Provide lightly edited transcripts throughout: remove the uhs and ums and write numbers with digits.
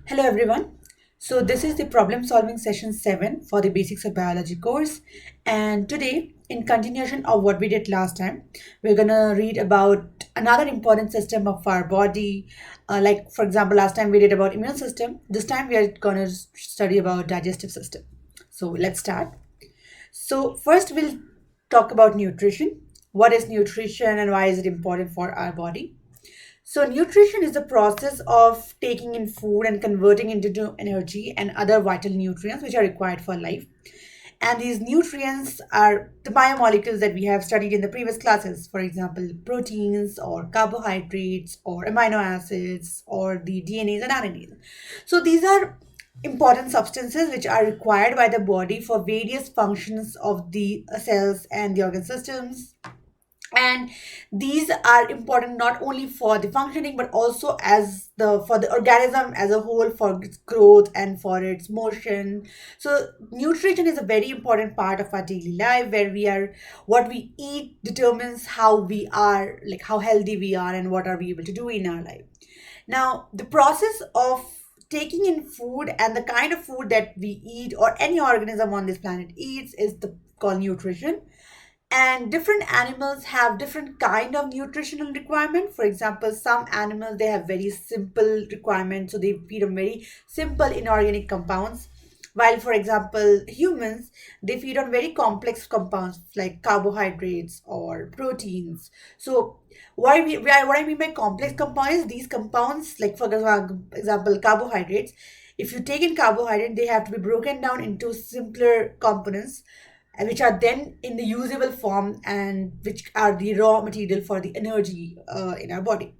Hello everyone. So this is the problem solving session 7 for the basics of biology course, and today in continuation of what we did last time, we're going to read about another important system of our body. Like for example, last time we did about immune system. This time we are going to study about digestive system. So let's start. So first we'll talk about nutrition. What is nutrition and why is it important for our body? So, nutrition is the process of taking in food and converting it into energy and other vital nutrients which are required for life. And these nutrients are the biomolecules that we have studied in the previous classes, for example, proteins or carbohydrates or amino acids or the DNAs and RNAs. So, these are important substances which are required by the body for various functions of the cells and the organ systems, and these are important not only for the functioning but also as the for the organism as a whole, for its growth and for its motion. So nutrition is a very important part of our daily life, where we are what we eat determines how we are, like how healthy we are and what are we able to do in our life. Now the process of taking in food and the kind of food that we eat or any organism on this planet eats is the called nutrition. And different animals have different kind of nutritional requirement. For example, some animals, they have very simple requirements, so they feed on very simple inorganic compounds, while for example humans, they feed on very complex compounds like carbohydrates or proteins. So what I mean by complex compounds is these compounds, like for example carbohydrates. If you take in carbohydrate, they have to be broken down into simpler components, which are then in the usable form and which are the raw material for the energy in our body.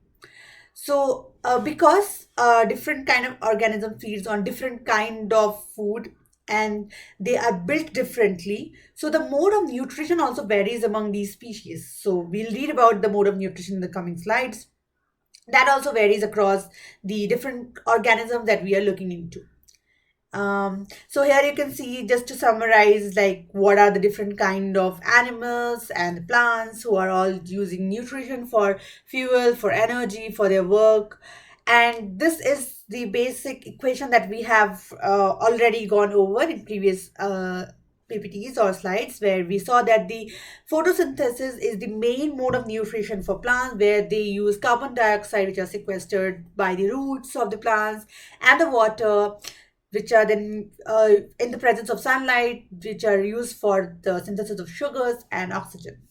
So because different kind of organism feeds on different kind of food and they are built differently, so the mode of nutrition also varies among these species. So we'll read about the mode of nutrition in the coming slides. That also varies across the different organisms that we are looking into. So here you can see, just to summarize, like what are the different kind of animals and plants who are all using nutrition for fuel, for energy, for their work. And this is the basic equation that we have already gone over in previous PPTs or slides, where we saw that the photosynthesis is the main mode of nutrition for plants, where they use carbon dioxide, which are sequestered by the roots of the plants, and the water, which are then in the presence of sunlight, which are used for the synthesis of sugars and oxygen.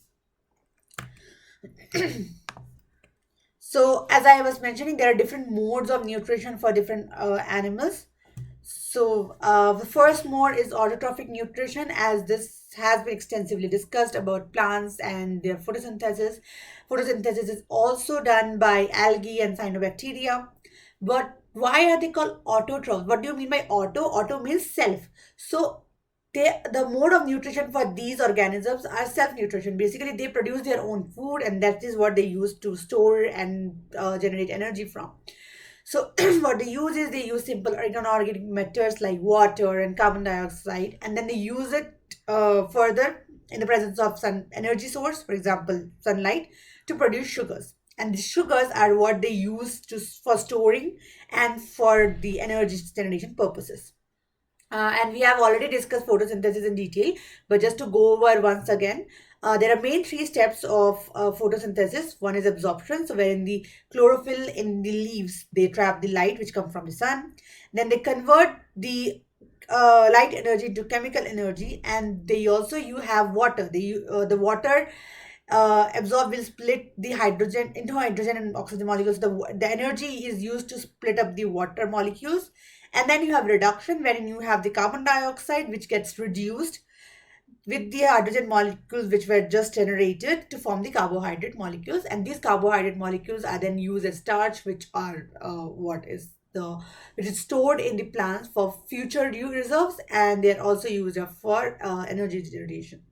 So, as I was mentioning, there are different modes of nutrition for different animals. So, the first mode is autotrophic nutrition, as this has been extensively discussed about plants and their photosynthesis. Photosynthesis is also done by algae and cyanobacteria. But why are they called autotrophs? What do you mean by auto? Auto means self. So the mode of nutrition for these organisms are self-nutrition. Basically, they produce their own food, and that is what they use to store and generate energy from. So what they use is they use simple inorganic methods like water and carbon dioxide, and then they use it further in the presence of sun energy source, for example, sunlight, to produce sugars. And the sugars are what they use to for storing and for the energy generation purposes. And we have already discussed photosynthesis in detail, but just to go over once again, there are main three steps of photosynthesis. One is absorption, so wherein the chlorophyll in the leaves, they trap the light which comes from the sun. Then they convert the light energy into chemical energy, and they also you have water. The water absorb will split the hydrogen into hydrogen and oxygen molecules. The energy is used to split up the water molecules, and then you have reduction, wherein you have the carbon dioxide which gets reduced with the hydrogen molecules which were just generated to form the carbohydrate molecules. And these carbohydrate molecules are then used as starch, which are which is stored in the plants for future reserves, and they are also used for energy generation.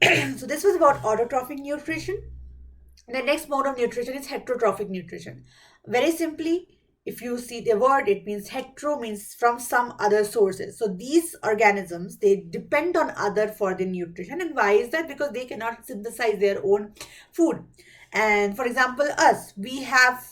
So this was about autotrophic nutrition. The next mode of nutrition is heterotrophic nutrition. Very simply, if you see the word, it means hetero means from some other sources. So these organisms, they depend on other for the nutrition. And why is that? Because they cannot synthesize their own food. And for example, us, we have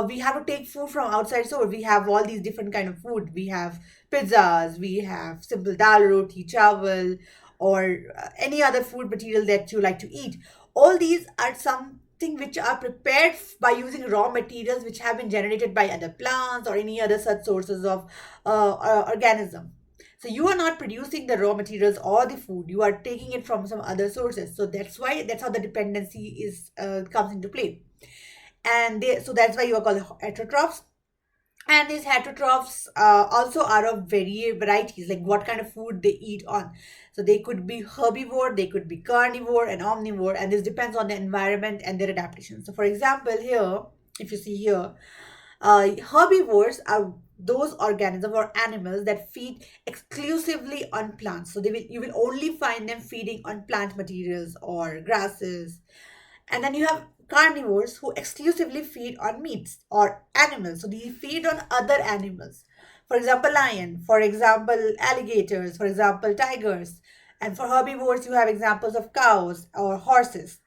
we have to take food from outside. So we have all these different kind of food. We have pizzas, we have simple dal roti, chawal, or any other food material that you like to eat. All these are something which are prepared by using raw materials which have been generated by other plants or any other such sources of organism. So you are not producing the raw materials or the food, you are taking it from some other sources. So that's how the dependency is comes into play. So that's why you are called heterotrophs. And these heterotrophs also are of varieties, like what kind of food they eat on. So they could be herbivore, they could be carnivore and omnivore, and this depends on the environment and their adaptation. So for example, here, if you see here, herbivores are those organisms or animals that feed exclusively on plants. So you will only find them feeding on plant materials or grasses. And then you have carnivores who exclusively feed on meats or animals. So they feed on other animals. For example, lion, for example, alligators, for example, tigers. And for herbivores, you have examples of cows or horses.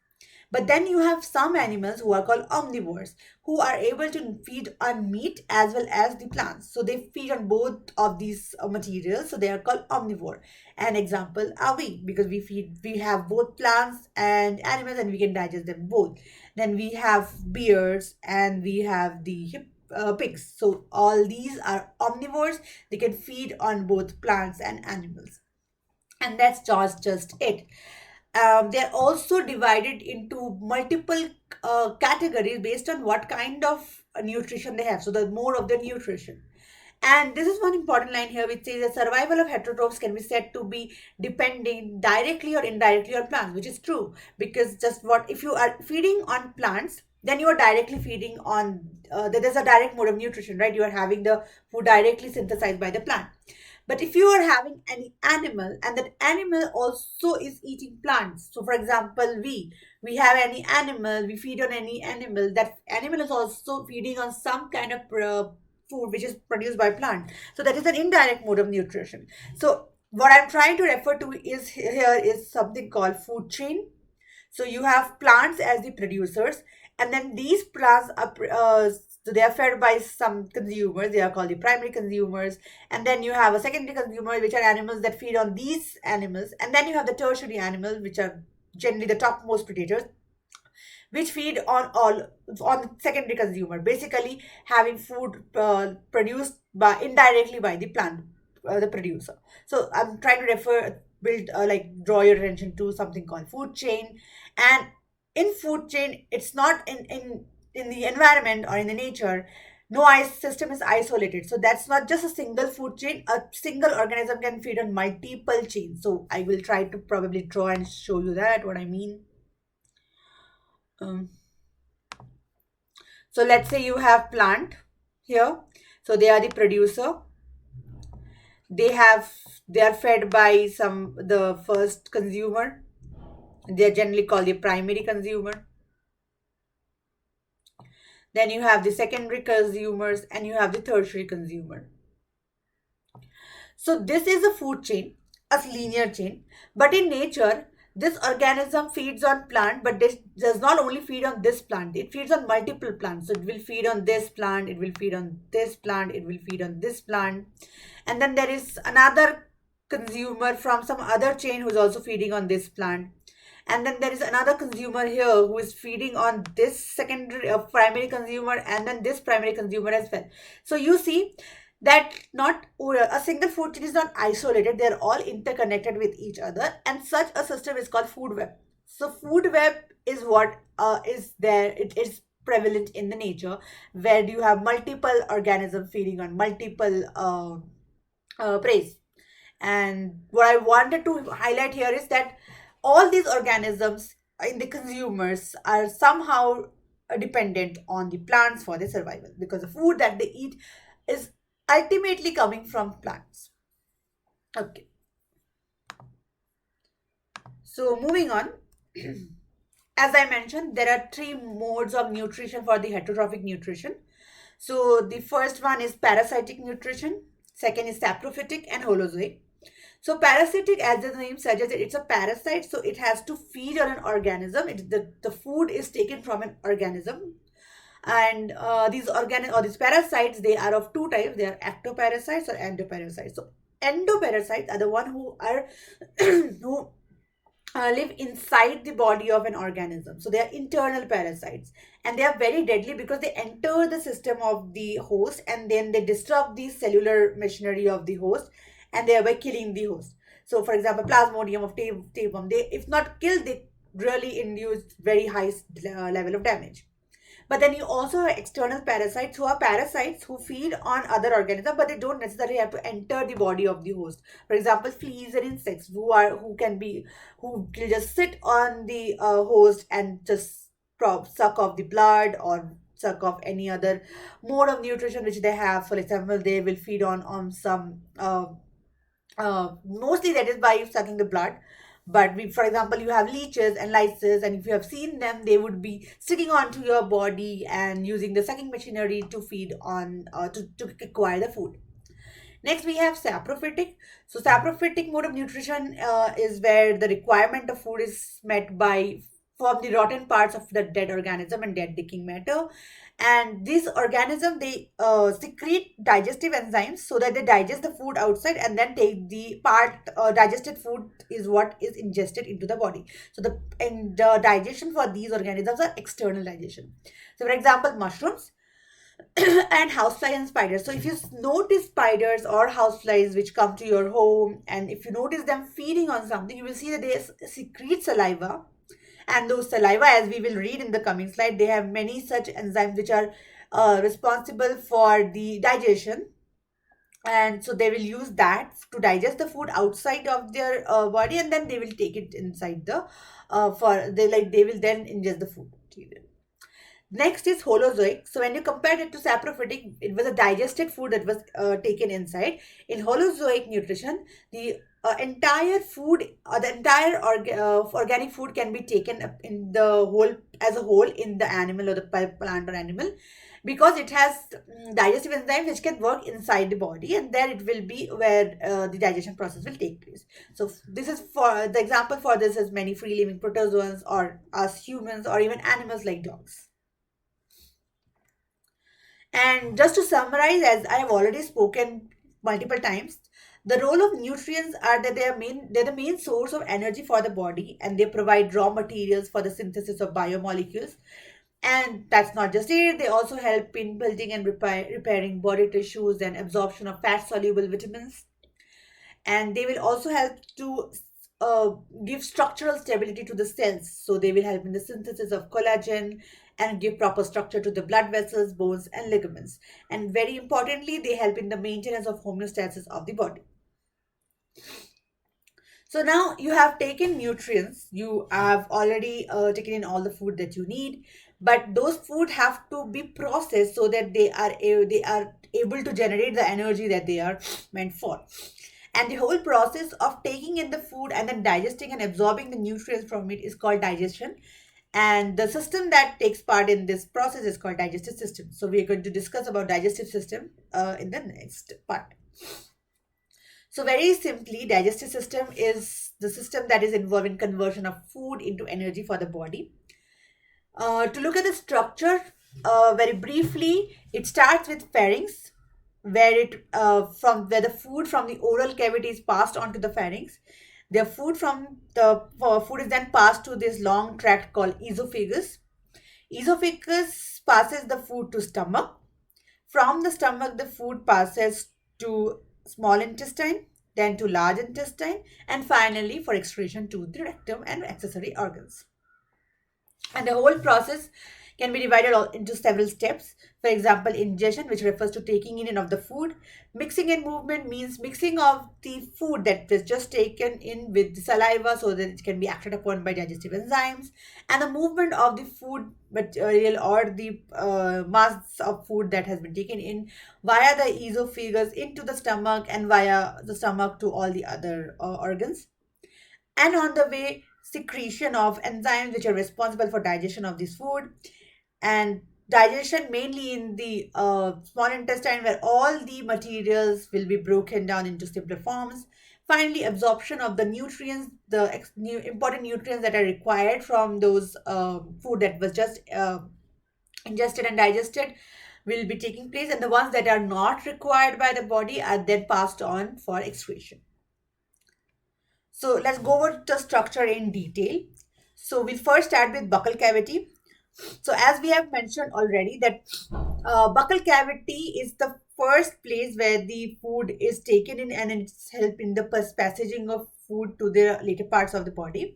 But then you have some animals who are called omnivores, who are able to feed on meat as well as the plants. So they feed on both of these materials. So they are called omnivore. An example are we, because we have both plants and animals and we can digest them both. Then we have bears and we have the pigs. So all these are omnivores. They can feed on both plants and animals. And that's just it. They're also divided into multiple categories based on what kind of nutrition they have. So the more of the nutrition. And this is one important line here which says the survival of heterotrophs can be said to be depending directly or indirectly on plants, which is true, because just what if you are feeding on plants, then you are directly feeding on there's a direct mode of nutrition, right? You are having the food directly synthesized by the plant. But if you are having any animal and that animal also is eating plants, so for example, we have any animal, we feed on any animal, that animal is also feeding on some kind of food which is produced by plant. So that is an indirect mode of nutrition. So what I'm trying to refer to is here is something called food chain. So you have plants as the producers, and then these plants are so they are fed by some consumers. They are called the primary consumers, and then you have a secondary consumer, which are animals that feed on these animals, and then you have the tertiary animals, which are generally the topmost predators, which feed on all on secondary consumer, basically having food produced by indirectly by the plant, the producer. So I'm trying to build like draw your attention to something called food chain. And in food chain, it's not in the environment or in the nature, no ice system is isolated. So that's not just a single food chain. A single organism can feed on multiple chains. So I will try to probably draw and show you that what I mean. um, So let's say you have plant here. So they are the producer. They have they are fed by the first consumer. They are generally called the primary consumer. Then you have the secondary consumers and you have the tertiary consumer. So this is a food chain, a linear chain. But in nature, this organism feeds on plant, but this does not only feed on this plant. It feeds on multiple plants. So it will feed on this plant, it will feed on this plant, it will feed on this plant. And then there is another consumer from some other chain who's also feeding on this plant. And then there is another consumer here who is feeding on this secondary primary consumer, and then this primary consumer as well. So you see that not a single food chain is not isolated. They're all interconnected with each other, and such a system is called food web. So food web is what is there. It is prevalent in the nature, where you have multiple organisms feeding on multiple prey. And what I wanted to highlight here is that all these organisms in the consumers are somehow dependent on the plants for their survival, because the food that they eat is ultimately coming from plants. Okay, so moving on. As I mentioned, there are three modes of nutrition for the heterotrophic nutrition. So the first one is parasitic nutrition, second is saprophytic and holozoic. So parasitic, as the name suggests, it's a parasite, so it has to feed on an organism. The food is taken from an organism. And these parasites, they are of two types. They are ectoparasites or endoparasites. So endoparasites are the one who are who live inside the body of an organism. So they are internal parasites, and they are very deadly because they enter the system of the host and then they disrupt the cellular machinery of the host, and thereby killing the host. So, for example, Plasmodium of tapeworm, they, if not killed, they really induce very high level of damage. But then you also have external parasites who are parasites who feed on other organisms, but they don't necessarily have to enter the body of the host. For example, fleas and insects who will just sit on the host and just suck off the blood or suck off any other mode of nutrition which they have. For example, they will feed on some mostly that is by sucking the blood. But for example, you have leeches and lices, and if you have seen them, they would be sticking onto your body and using the sucking machinery to feed on to acquire the food. Next, we have saprophytic. So, saprophytic mode of nutrition is where the requirement of food is met by from the rotten parts of the dead organism and dead decaying matter. And these organisms, they secrete digestive enzymes so that they digest the food outside and then take the part digested food is what is ingested into the body. So the digestion for these organisms are external digestion. So, for example, mushrooms and housefly and spiders. So if you notice spiders or houseflies which come to your home, and if you notice them feeding on something, you will see that they secrete saliva. And those saliva, as we will read in the coming slide, they have many such enzymes which are responsible for the digestion. And so they will use that to digest the food outside of their body, and then they will take it inside the for they will then ingest the food material. Next is Holozoic. So when you compare it to saprophytic, it was a digested food that was taken inside. In Holozoic nutrition, the entire food, the entire organic food can be taken up in the whole as a whole in the animal or the plant or animal, because it has digestive enzymes which can work inside the body, and there it will be where the digestion process will take place. So this is for the example for this is many free living protozoans or us humans or even animals like dogs. And just to summarize, as I have already spoken multiple times, the role of nutrients are that they're the main source of energy for the body, and they provide raw materials for the synthesis of biomolecules. And that's not just it, they also help in building and repairing body tissues and absorption of fat soluble vitamins. And they will also help to uh, give structural stability to the cells. So they will help in the synthesis of collagen and give proper structure to the blood vessels, bones, and ligaments. And very importantly, they help in the maintenance of homeostasis of the body. So now you have taken nutrients, you have already taken in all the food that you need, but those food have to be processed so that they are able to generate the energy that they are meant for. And the whole process of taking in the food and then digesting and absorbing the nutrients from it is called digestion. And the system that takes part in this process is called digestive system. So we are going to discuss about digestive system in the next part. So very simply, digestive system is the system that is involved in conversion of food into energy for the body. To look at the structure very briefly, it starts with pharynx, where it from where the food from the oral cavity is passed on to the pharynx. The food from the food is then passed to this long tract called esophagus. Esophagus passes the food to stomach. From the stomach, the food passes to small intestine, then to large intestine, and finally for excretion to the rectum and accessory organs. And the whole process can be divided into several steps. For example, ingestion, which refers to taking in of the food. Mixing and movement means mixing of the food that was just taken in with the saliva so that it can be acted upon by digestive enzymes. And the movement of the food material or the mass of food that has been taken in via the esophagus into the stomach and via the stomach to all the other organs. And on the way, secretion of enzymes which are responsible for digestion of this food, and digestion mainly in the small intestine where all the materials will be broken down into simpler forms. Finally, absorption of the nutrients, the important nutrients that are required from those food that was just ingested and digested will be taking place, and the ones that are not required by the body are then passed on for excretion. So let's go over the structure in detail. So we'll first start with buccal cavity. So as we have mentioned already that buccal cavity is the first place where the food is taken in, and it's help in the passaging of food to the later parts of the body.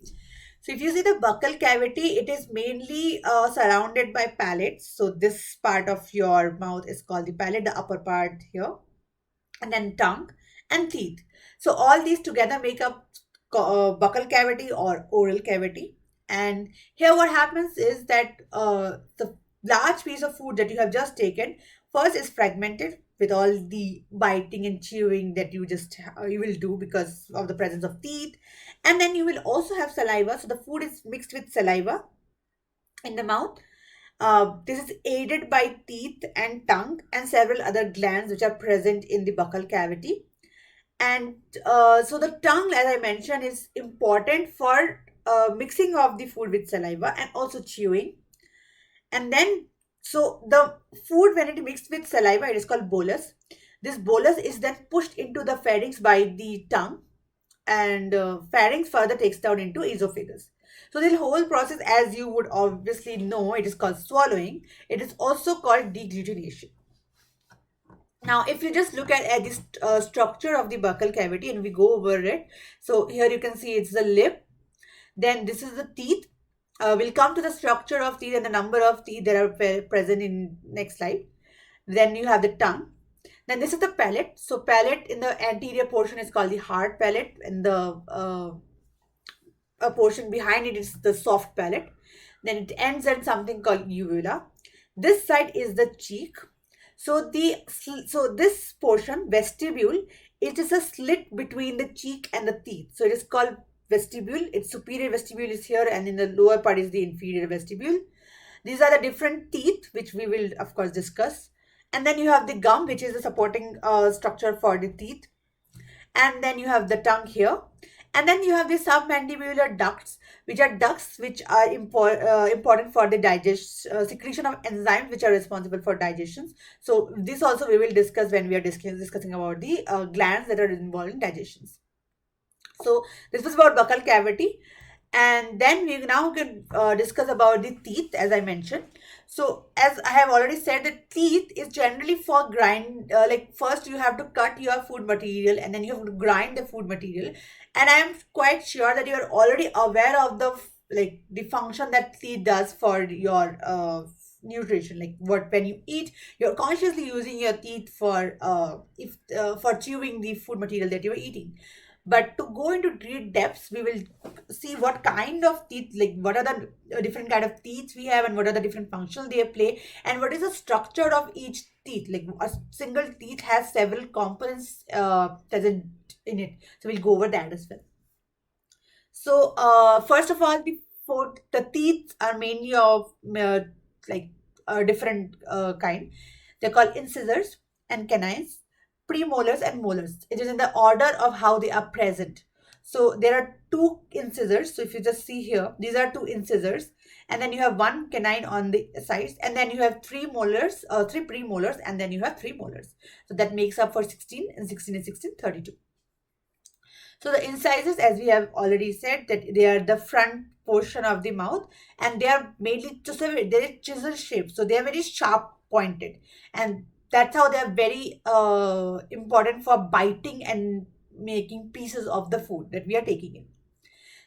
So if you see the buccal cavity, it is mainly surrounded by palates. So this part of your mouth is called the palate, the upper part here, and then tongue and teeth. So all these together make up buccal cavity or oral cavity. And here what happens is that the large piece of food that you have just taken first is fragmented with all the biting and chewing that you will do because of the presence of teeth, and then you will also have saliva. So the food is mixed with saliva in the mouth. This is aided by teeth and tongue and several other glands which are present in the buccal cavity. And so the tongue, as I mentioned, is important for mixing of the food with saliva and also chewing. And then, so the food, when it mixed with saliva, it is called bolus. This bolus is then pushed into the pharynx by the tongue, and pharynx further takes down into esophagus. So the whole process, as you would obviously know, it is called swallowing. It is also called deglutination. Now, if you just look at this structure of the buccal cavity and we go over it, so here you can see it's the lip, then this is the teeth. We'll come to the structure of teeth and the number of teeth that are present in next slide. Then you have the tongue. Then this is the palate. So palate in the anterior portion is called the hard palate, and the a portion behind it is the soft palate. Then it ends at something called uvula. This side is the cheek. So this portion, vestibule, it is a slit between the cheek and the teeth. So it is called vestibule. Its superior vestibule is here, and in the lower part is the inferior vestibule. These are the different teeth, which we will of course discuss. And then you have the gum, which is the supporting structure for the teeth. And then you have the tongue here. And then you have the submandibular ducts, which are ducts which are important for the secretion of enzymes which are responsible for digestion. So this also we will discuss when we are discussing about the glands that are involved in digestion. So this was about buccal cavity. And then we now can discuss about the teeth, as I mentioned. So as I have already said, the teeth is generally for grind, like first you have to cut your food material and then you have to grind the food material. And I am quite sure that you are already aware of the function that teeth does for your nutrition. Like what, when you eat, you're consciously using your teeth for if for chewing the food material that you're eating. But to go into great depths, we will see what kind of teeth, like what are the different kind of teeth we have, and what are the different functions they play, and what is the structure of each teeth. Like a single teeth has several components present in it. So we'll go over that as well. So first of all, the teeth are mainly of like different kind. They're called incisors and canines, premolars and molars. It is in the order of how they are present. So there are two incisors. So if you just see here, these are two incisors, and then you have one canine on the sides, and then you have three molars, three premolars, and then you have three molars. So that makes up for 16 and 16 and 16, 32. So the incisors, as we have already said, that they are the front portion of the mouth, and they are mainly they're chisel shaped. So they are very sharp pointed, and that's how they are very important for biting and making pieces of the food that we are taking in.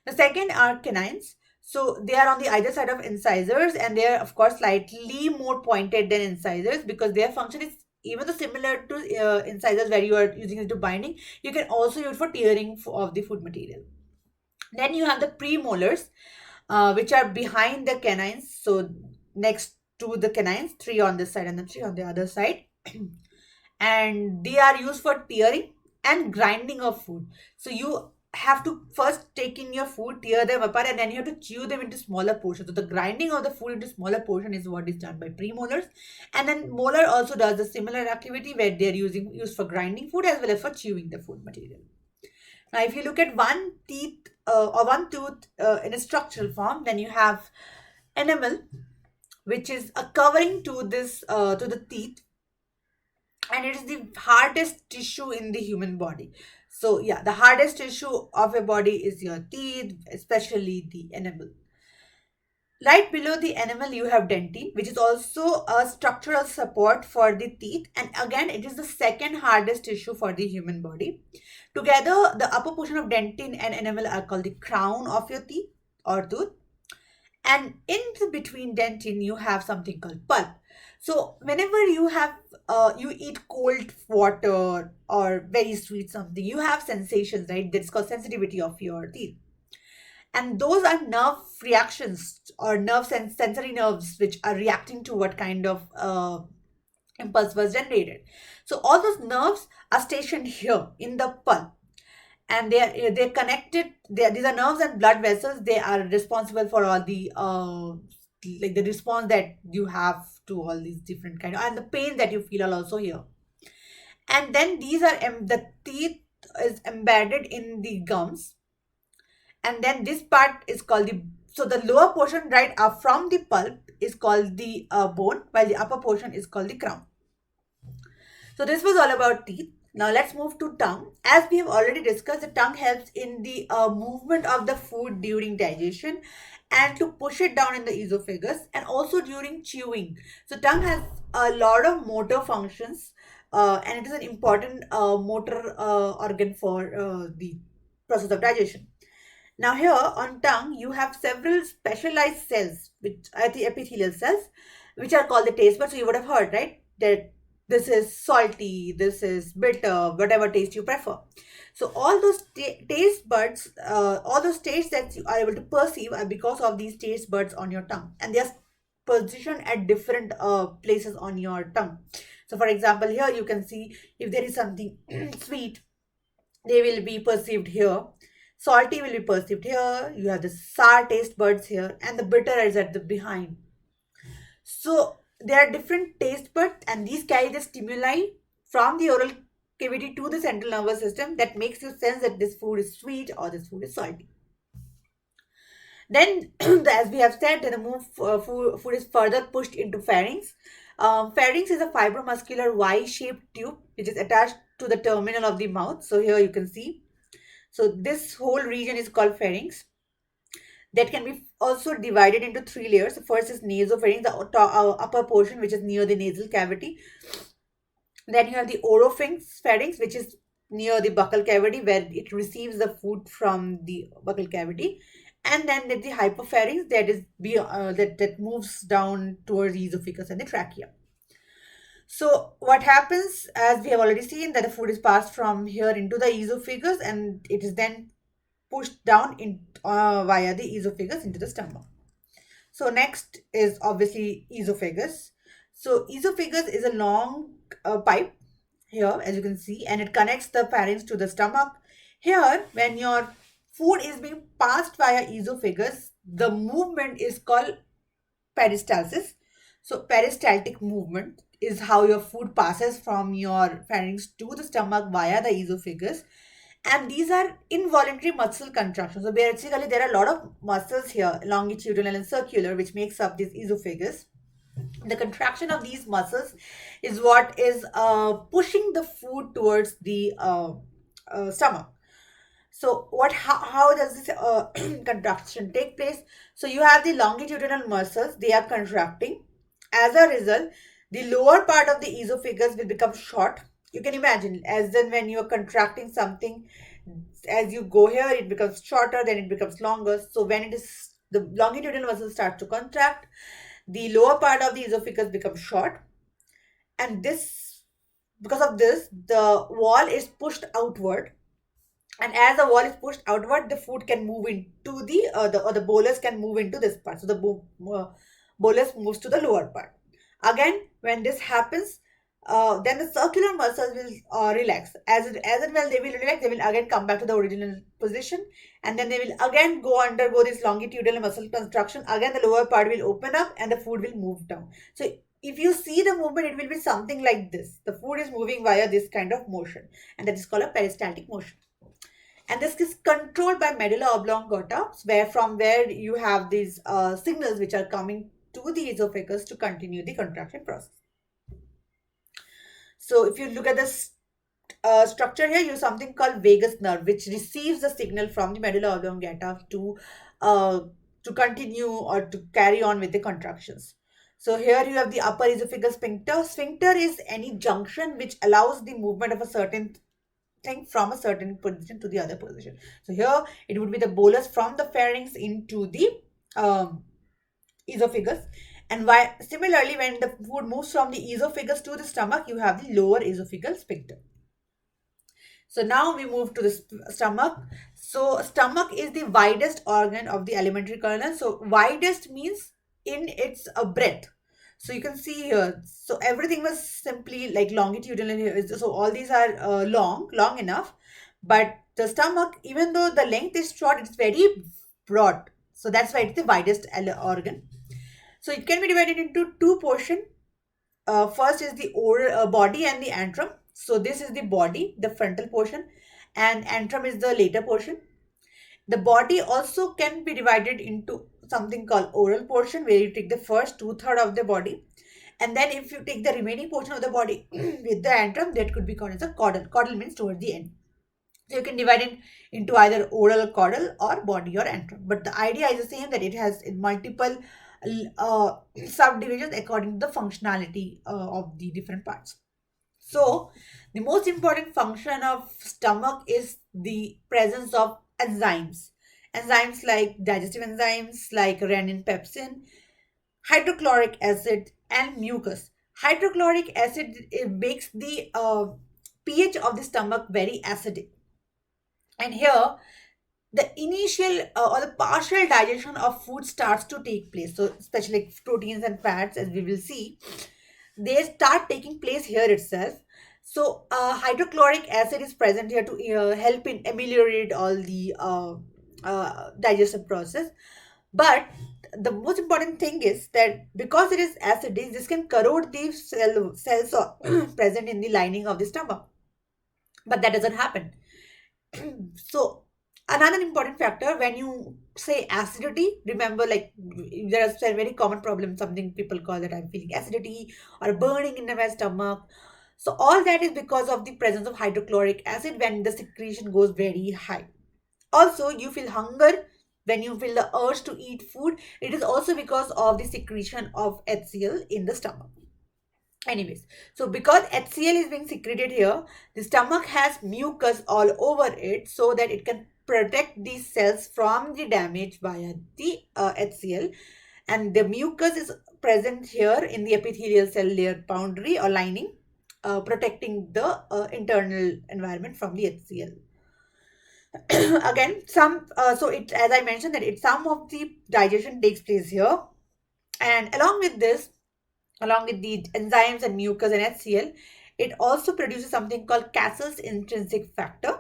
The second are canines. So they are on the either side of incisors, and they are of course slightly more pointed than incisors because their function is even though similar to incisors where you are using it to binding, you can also use for tearing of the food material. Then you have the premolars, which are behind the canines. So next to the canines, three on this side and then three on the other side. And they are used for tearing and grinding of food. So you have to first take in your food, tear them apart, and then you have to chew them into smaller portions. So the grinding of the food into smaller portion is what is done by premolars. And then molar also does a similar activity where they're used for grinding food as well as for chewing the food material. Now, if you look at one teeth or one tooth in a structural form, then you have enamel, which is a covering to this to the teeth, and it is the hardest tissue in the human body. So yeah, the hardest tissue of a body is your teeth, especially the enamel. Right below the enamel, you have dentine, which is also a structural support for the teeth. And again, it is the second hardest tissue for the human body. Together, the upper portion of dentine and enamel are called the crown of your teeth or tooth. And in the between dentine, you have something called pulp. So whenever you eat cold water or very sweet something, you have sensations, right? That's called sensitivity of your teeth, and those are nerve reactions or sensory nerves which are reacting to what kind of impulse was generated. So all those nerves are stationed here in the pulp, and they're connected. These are nerves and blood vessels. They are responsible for all the like the response that you have to all these different kind of, and the pain that you feel are also here. And then these are the teeth is embedded in the gums, and then this part is called the, so the lower portion right up from the pulp is called the bone, while the upper portion is called the crown. So this was all about teeth. Now let's move to tongue. As we have already discussed, the tongue helps in the movement of the food during digestion and to push it down in the esophagus, and also during chewing. So tongue has a lot of motor functions, and it is an important motor organ for the process of digestion. Now here on tongue, you have several specialized cells, which are the epithelial cells, which are called the taste buds. So you would have heard, right, that this is salty, this is bitter, whatever taste you prefer. So all those taste buds, all those tastes that you are able to perceive are because of these taste buds on your tongue, and they are positioned at different places on your tongue. So for example, here you can see if there is something sweet, they will be perceived here. Salty will be perceived here. You have the sour taste buds here, and the bitter is at the behind. So there are different taste buds, and these carry the stimuli from the oral cavity to the central nervous system that makes you sense that this food is sweet or this food is salty. Then, as we have said, the food is further pushed into pharynx. Pharynx is a fibromuscular Y-shaped tube which is attached to the terminal of the mouth. So here you can see. So this whole region is called pharynx. That can be also divided into three layers. The first is nasopharynx, the upper portion which is near the nasal cavity. Then you have the oropharynx, which is near the buccal cavity where it receives the food from the buccal cavity. And then there's the hypopharynx that moves down towards the esophagus and the trachea. So what happens, as we have already seen, that the food is passed from here into the esophagus, and it is then pushed down in via the esophagus into the stomach. So next is obviously esophagus. So esophagus is a long pipe here, as you can see, and it connects the pharynx to the stomach. Here, when your food is being passed via esophagus, the movement is called peristalsis. So peristaltic movement is how your food passes from your pharynx to the stomach via the esophagus, and these are involuntary muscle contractions. So basically there are a lot of muscles here, longitudinal and circular, which makes up this esophagus. The contraction of these muscles is what is pushing the food towards the stomach. So how does this contraction take place? So you have the longitudinal muscles, they are contracting. As a result, the lower part of the esophagus will become short. You can imagine, as then when you are contracting something, as you go here, it becomes shorter, then it becomes longer. So when it is, the longitudinal muscles start to contract, the lower part of the esophagus becomes short, and this, because of this, the wall is pushed outward, and as the wall is pushed outward, the food can move into the bolus can move into this part. So the bolus moves to the lower part. Again, when this happens, then the circular muscles will relax. As and when they will relax, they will again come back to the original position, and then they will again undergo this longitudinal muscle construction. Again, the lower part will open up and the food will move down. So if you see the movement, it will be something like this. The food is moving via this kind of motion, and that is called a peristaltic motion. And this is controlled by medulla oblongata, where you have these signals which are coming to the esophagus to continue the contraction process. So if you look at this structure here, you have something called vagus nerve, which receives the signal from the medulla oblongata uh, to continue or to carry on with the contractions. So here you have the upper esophagus sphincter. Sphincter is any junction which allows the movement of a certain thing from a certain position to the other position. So here it would be the bolus from the pharynx into the um, esophagus. And why similarly, when the food moves from the esophagus to the stomach, you have the lower esophageal sphincter. So now we move to the stomach. So stomach is the widest organ of the alimentary canal. So widest means in its breadth. So you can see here. So everything was simply like longitudinal here. So all these are long enough. But the stomach, even though the length is short, it's very broad. So that's why it's the widest organ. So it can be divided into two portions. First is the oral body and the antrum. So this is the body, the frontal portion, and antrum is the later portion. The body also can be divided into something called oral portion, where you take the first two-thirds of the body, and then if you take the remaining portion of the body with the antrum, that could be called as a caudal. Caudal means towards the end. So you can divide it into either oral, caudal, or body or antrum. But the idea is the same, that it has multiple uh, subdivisions according to the functionality of the different parts. So the most important function of stomach is the presence of enzymes. Enzymes like digestive enzymes like renin, pepsin, hydrochloric acid, and mucus. Hydrochloric acid, it makes the pH of the stomach very acidic. And here the initial or the partial digestion of food starts to take place. So especially proteins and fats, as we will see, they start taking place here itself. So hydrochloric acid is present here to help in ameliorate all the digestive process. But the most important thing is that because it is acidic, this can corrode the cells present in the lining of the stomach. But that doesn't happen. So another important factor, when you say acidity, remember, like, there is a very common problem, something people call that I'm feeling acidity or burning in my stomach. So all that is because of the presence of hydrochloric acid when the secretion goes very high. Also, you feel hunger when you feel the urge to eat food. It is also because of the secretion of HCl in the stomach. Anyways, so because HCl is being secreted here, the stomach has mucus all over it so that it can protect these cells from the damage via the HCl. And the mucus is present here in the epithelial cell layer boundary or lining, protecting the internal environment from the HCl. Again, so it, as I mentioned, that it some of the digestion takes place here, and along with the enzymes and mucus and HCl, it also produces something called Cassell's intrinsic factor.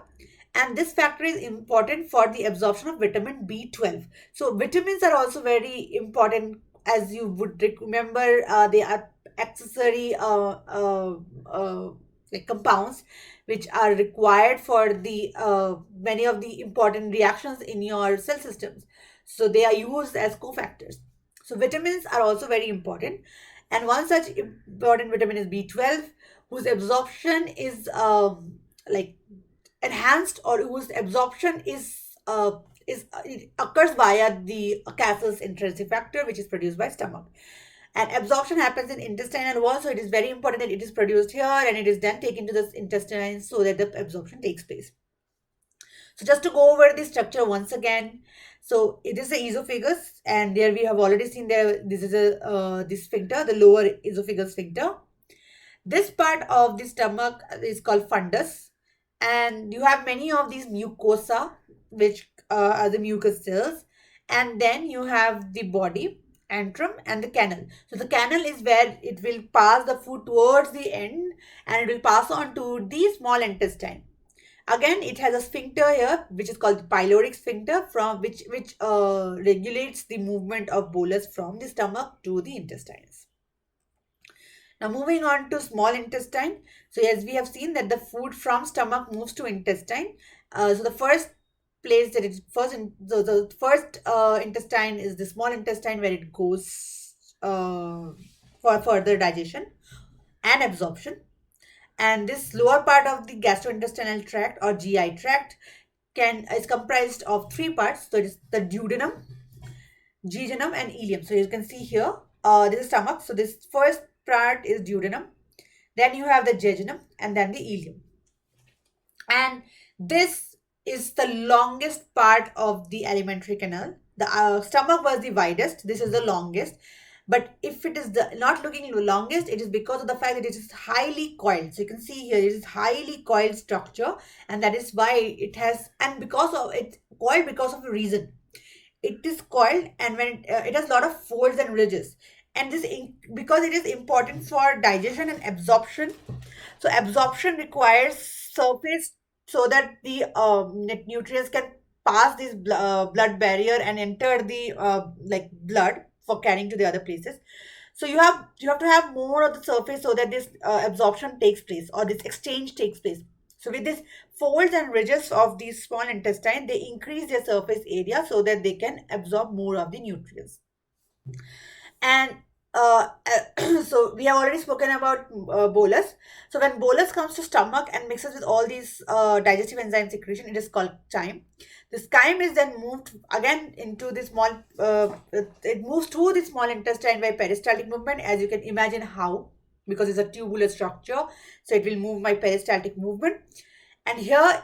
And this factor is important for the absorption of vitamin B12. So vitamins are also very important, as you would remember. They are accessory like compounds which are required for the many of the important reactions in your cell systems. So they are used as cofactors. So vitamins are also very important, and one such important vitamin is B12, whose absorption is like enhanced, or whose absorption is it occurs via the Cassell's intrinsic factor, which is produced by stomach. And absorption happens in intestinal wall, so it is very important that it is produced here and it is then taken to the intestine so that the absorption takes place. So just to go over the structure once again, so it is the esophagus, and there we have already seen there. This is a this sphincter, the lower esophageal sphincter. This part of the stomach is called fundus, and you have many of these mucosa, which are the mucus cells, and then you have the body, antrum, and the canal. So the canal is where it will pass the food towards the end, and it will pass on to the small intestine. Again, it has a sphincter here, which is called the pyloric sphincter, from which regulates the movement of bolus from the stomach to the intestines. Now moving on to small intestine. So as we have seen that the food from stomach moves to intestine. So the first place that the first intestine is the small intestine, where it goes for further digestion and absorption. And this lower part of the gastrointestinal tract or GI tract can is comprised of three parts. So it is the duodenum, jejunum, and ileum. So you can see here, this is stomach. So this first part is duodenum. Then you have the jejunum and then the ileum. And this is the longest part of the alimentary canal. The stomach was the widest. This is the longest. But if it is the not looking the longest, it is because of the fact that it is highly coiled. So you can see here it is highly coiled structure, and that is why it has, and because of it coiled because of a reason. It is coiled, and when it has a lot of folds and ridges, and because it is important for digestion and absorption. So absorption requires surface so that the nutrients can pass this blood barrier and enter the like blood for carrying to the other places. So you have to have more of the surface so that this absorption takes place or this exchange takes place. So with this folds and ridges of the small intestine, they increase their surface area so that they can absorb more of the nutrients. And so we have already spoken about bolus. So when bolus comes to stomach and mixes with all these digestive enzyme secretion, it is called chyme. This chyme is then moved again into the small, it moves through the small intestine by peristaltic movement, as you can imagine how, because it's a tubular structure. So it will move by peristaltic movement. And here,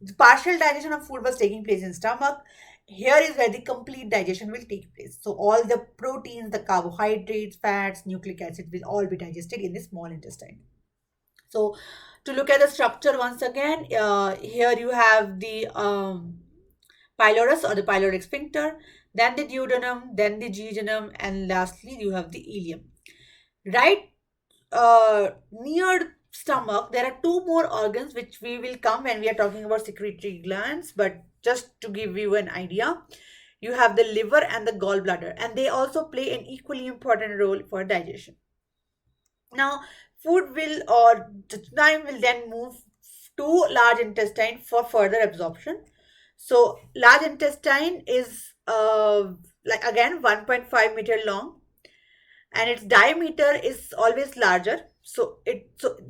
the partial digestion of food was taking place in stomach. Here is where the complete digestion will take place. So all the proteins, the carbohydrates, fats, nucleic acid will all be digested in the small intestine. So to look at the structure once again, here you have the pylorus or the pyloric sphincter, then the duodenum, then the jejunum, and lastly you have the ileum. Right near stomach, there are two more organs which we will come when we are talking about secretory glands. But just to give you an idea, you have the liver and the gallbladder, and they also play an equally important role for digestion. Now, food will or the time will then move to large intestine for further absorption. So, large intestine is like again 1.5 meter long, and its diameter is always larger. So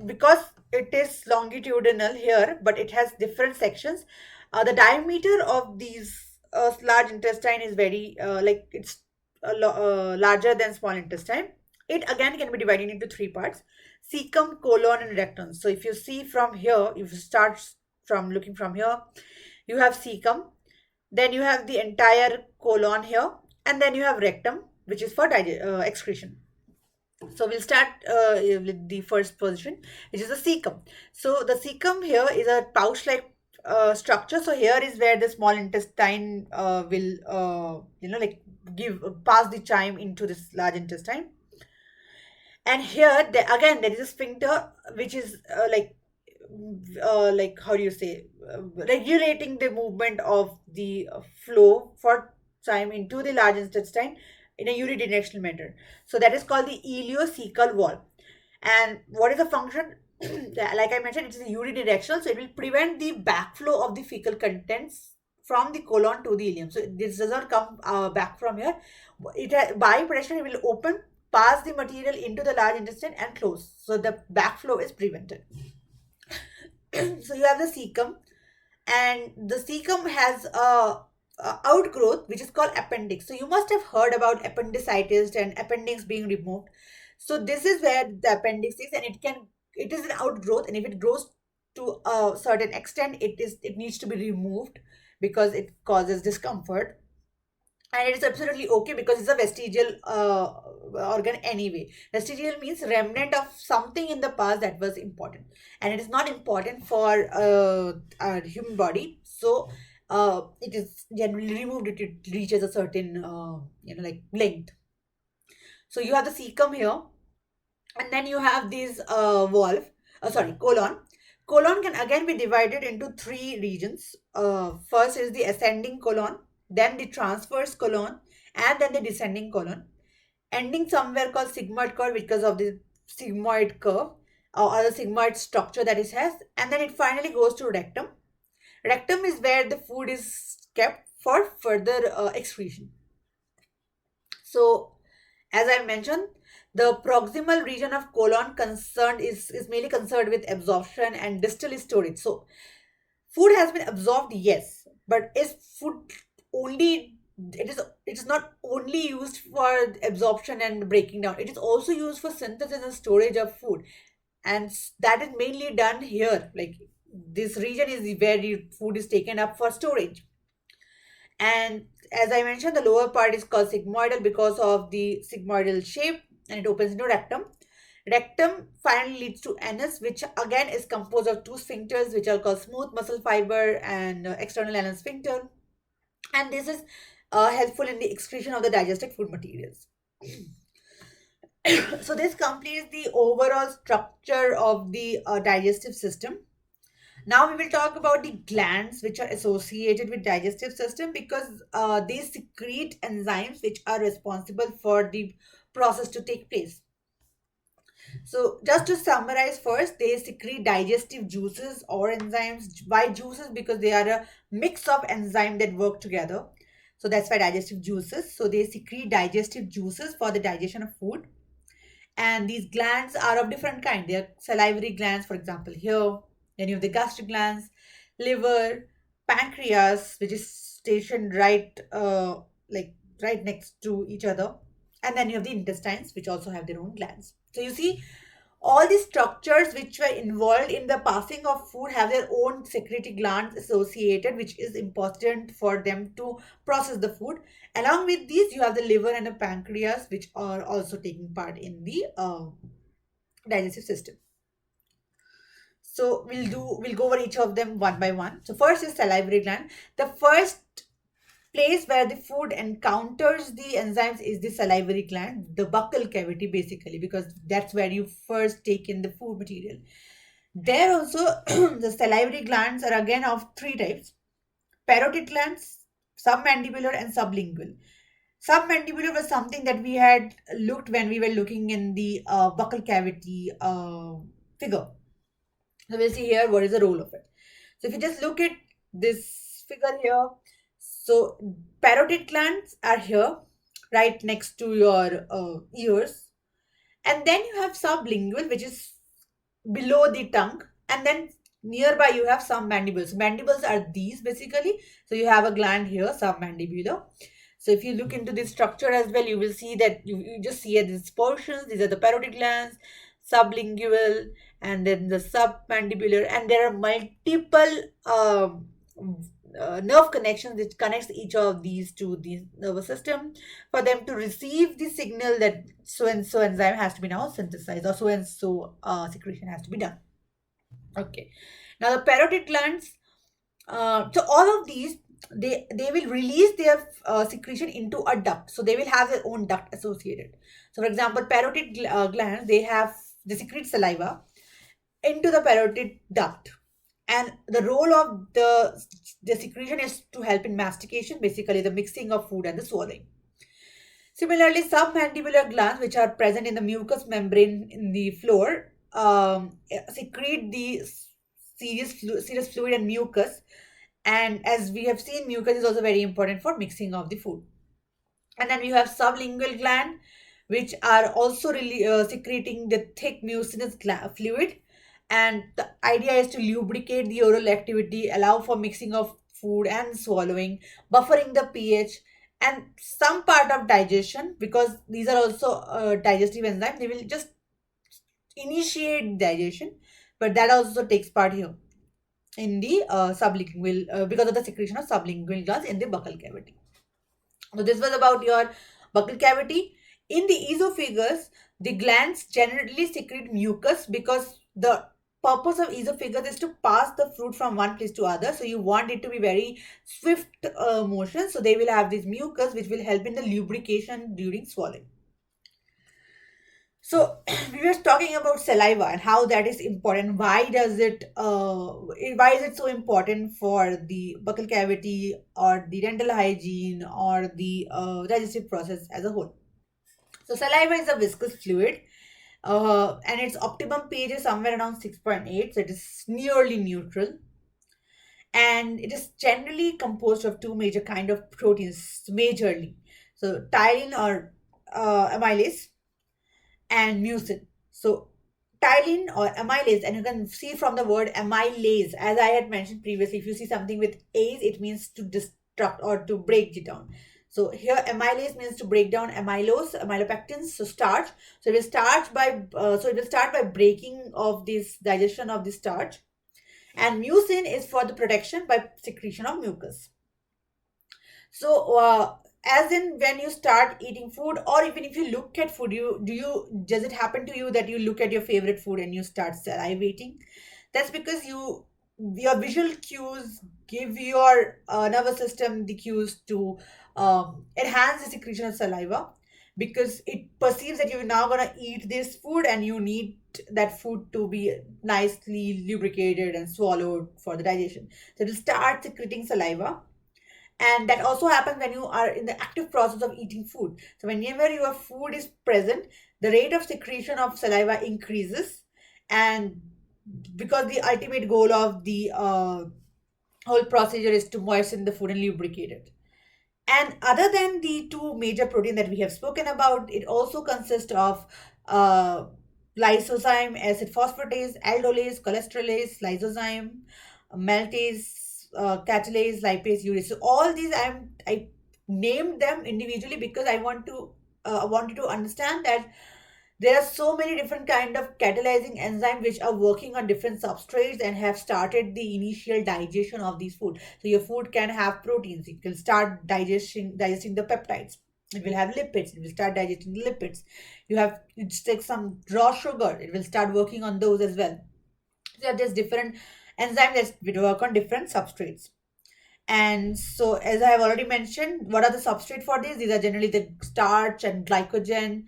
because it is longitudinal here, but it has different sections, the diameter of these large intestine is very like it's larger than small intestine. It again can be divided into three parts: cecum, colon, and rectum. So if you see from here, if you start from looking from here, you have cecum, then you have the entire colon here, and then you have rectum, which is for excretion. So we'll start with the first position, which is the cecum. So the cecum here is a pouch-like structure. So here is where the small intestine will, like pass the chyme into this large intestine. And here, again, there is a sphincter, which is like how do you say, regulating the movement of the flow for chyme into the large intestine in a unidirectional manner. So that is called the ileocecal wall. And what is the function? Like I mentioned, it is unidirectional, so it will prevent the backflow of the fecal contents from the colon to the ileum. So this does not come back from here. By pressure, it will open, pass the material into the large intestine and close. So the backflow is prevented. So you have the cecum, and the cecum has a outgrowth which is called appendix. So you must have heard about appendicitis and appendix being removed. So this is where the appendix is, and it is an outgrowth, and if it grows to a certain extent, it needs to be removed because it causes discomfort. And it is absolutely okay because it's a vestigial organ anyway. Vestigial means remnant of something in the past that was important, and it is not important for our human body. So it is generally removed if it reaches a certain like length. So you have the cecum here, and then you have this colon. Colon can again be divided into three regions. First is the ascending colon, then the transverse colon, and then the descending colon, ending somewhere called sigmoid curve because of the sigmoid curve or the sigmoid structure that it has, and then it finally goes to rectum. Rectum is where the food is kept for further excretion. So As I mentioned, the proximal region of colon concerned is mainly concerned with absorption and distal storage. So food has been absorbed, yes, but is food only it is not only used for absorption and breaking down. It is also used for synthesis and storage of food, and that is mainly done here. Like this region is where food is taken up for storage. And as I mentioned, the lower part is called sigmoidal because of the sigmoidal shape, and it opens into rectum. Rectum finally leads to anus, which again is composed of two sphincters, which are called smooth muscle fiber and external anal sphincter. And this is helpful in the excretion of the digested food materials. So this completes the overall structure of the digestive system. Now we will talk about the glands which are associated with digestive system, because they secrete enzymes which are responsible for the process to take place. So just to summarize, first they secrete digestive juices or enzymes. Why juices? Because they are a mix of enzymes that work together. So that's why digestive juices. So they secrete digestive juices for the digestion of food. And these glands are of different kind. They are salivary glands, for example, here. Then you have the gastric glands, liver, pancreas, which is stationed like right next to each other. And then you have the intestines, which also have their own glands. So you see, all these structures which were involved in the passing of food have their own secretory glands associated, which is important for them to process the food. Along with these, you have the liver and the pancreas, which are also taking part in the digestive system. So we'll go over each of them one by one. So first is salivary gland. The first place where the food encounters the enzymes is the salivary gland, the buccal cavity basically, because that's where you first take in the food material. There also, the salivary glands are again of three types: parotid glands, submandibular, and sublingual. Submandibular was something that we had looked when we were looking in the buccal cavity figure. So we'll see here what is the role of it. So if you just look at this figure here, so parotid glands are here, right next to your ears, and then you have sublingual, which is below the tongue, and then nearby you have some mandibles. Mandibles are these basically. So you have a gland here, submandibular. So if you look into this structure as well, you will see that you just see these portions. These are the parotid glands, sublingual, and then the submandibular, and there are multiple nerve connections which connects each of these to the nervous system for them to receive the signal that so and so enzyme has to be now synthesized, or so and so secretion has to be done. Okay. Now the parotid glands, so all of these, they will release their secretion into a duct. So they will have their own duct associated. So for example, parotid glands, they secrete saliva into the parotid duct, and the role of the secretion is to help in mastication, basically the mixing of food and the swallowing. Similarly, submandibular glands, which are present in the mucous membrane in the floor, secrete the serous fluid and mucus. And as we have seen, mucus is also very important for mixing of the food. And then you have sublingual gland, which are also really secreting the thick mucinous fluid. And the idea is to lubricate the oral activity, allow for mixing of food and swallowing, buffering the pH, and some part of digestion, because these are also digestive enzymes. They will just initiate digestion, but that also takes part here in the sublingual, because of the secretion of sublingual glands in the buccal cavity. So this was about your buccal cavity. In the esophagus, the glands generally secrete mucus, because the purpose of esophagus is to pass the fruit from one place to other. So you want it to be very swift motion. So they will have this mucus, which will help in the lubrication during swallowing. So we were talking about saliva and how that is important. Why is it so important for the buccal cavity or the dental hygiene or the digestive process as a whole? So saliva is a viscous fluid, and its optimum pH is somewhere around 6.8. So it is nearly neutral, and it is generally composed of two major kind of proteins majorly. So ptyalin or amylase and mucin. So ptyalin or amylase, and you can see from the word amylase, as I had mentioned previously, if you see something with ase, it means to destruct or to break it down. So here amylase means to break down amylose, amylopectins, so starch. So it will start by breaking of this digestion of the starch. And mucin is for the protection by secretion of mucus. So, as in when you start eating food, or even if you look at food, does it happen to you that you look at your favorite food and you start salivating? That's because your visual cues give your nervous system the cues to enhance the secretion of saliva, because it perceives that you're now gonna eat this food and you need that food to be nicely lubricated and swallowed for the digestion. So it'll start secreting saliva, and that also happens when you are in the active process of eating food. So whenever your food is present, the rate of secretion of saliva increases, and because the ultimate goal of the whole procedure is to moisten the food and lubricate it. And other than the two major protein that we have spoken about, it also consists of uh, lysozyme, acid phosphatase, aldolase, cholesterolase, lysozyme, maltase, catalase, lipase, urate. So all these I named them individually because I want you to understand that there are so many different kind of catalyzing enzymes which are working on different substrates and have started the initial digestion of these food. So your food can have proteins. It will start digesting the peptides. It will have lipids. It will start digesting the lipids. It takes some raw sugar. It will start working on those as well. So there's different enzymes that will work on different substrates. And so, as I have already mentioned, what are the substrate for these? These are generally the starch and glycogen,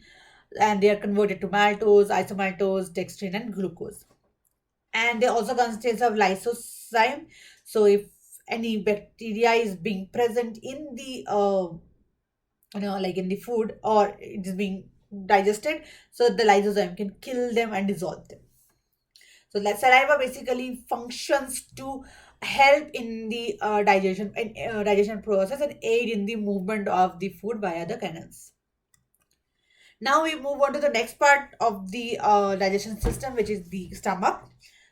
and they are converted to maltose, isomaltose, dextrin, and glucose. And they also consist of lysozyme. So if any bacteria is being present in the like in the food, or it is being digested, so the lysozyme can kill them and dissolve them. So the saliva basically functions to help in the digestion process and aid in the movement of the food via the canals. Now we move on to the next part of the digestion system, which is the stomach.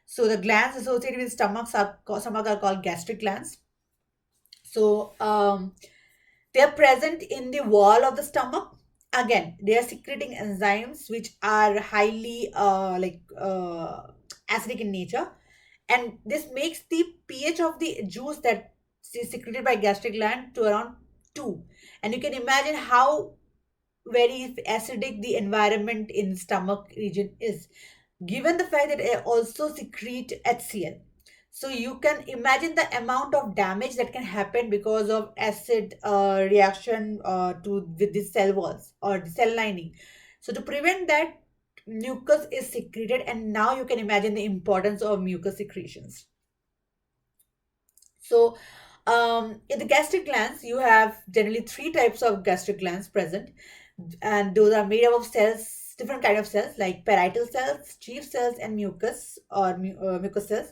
So the glands associated with stomach are called gastric glands. So they are present in the wall of the stomach. Again, they are secreting enzymes which are highly acidic in nature, and this makes the pH of the juice that is secreted by gastric gland to around 2. And you can imagine how very acidic the environment in stomach region is, given the fact that it also secrete HCl. So you can imagine the amount of damage that can happen because of acid reaction to with the cell walls or the cell lining. So to prevent that, mucus is secreted, and now you can imagine the importance of mucus secretions. So, in the gastric glands, you have generally three types of gastric glands present, and those are made up of cells, different kind of cells like parietal cells, chief cells, and mucus or mucous cells.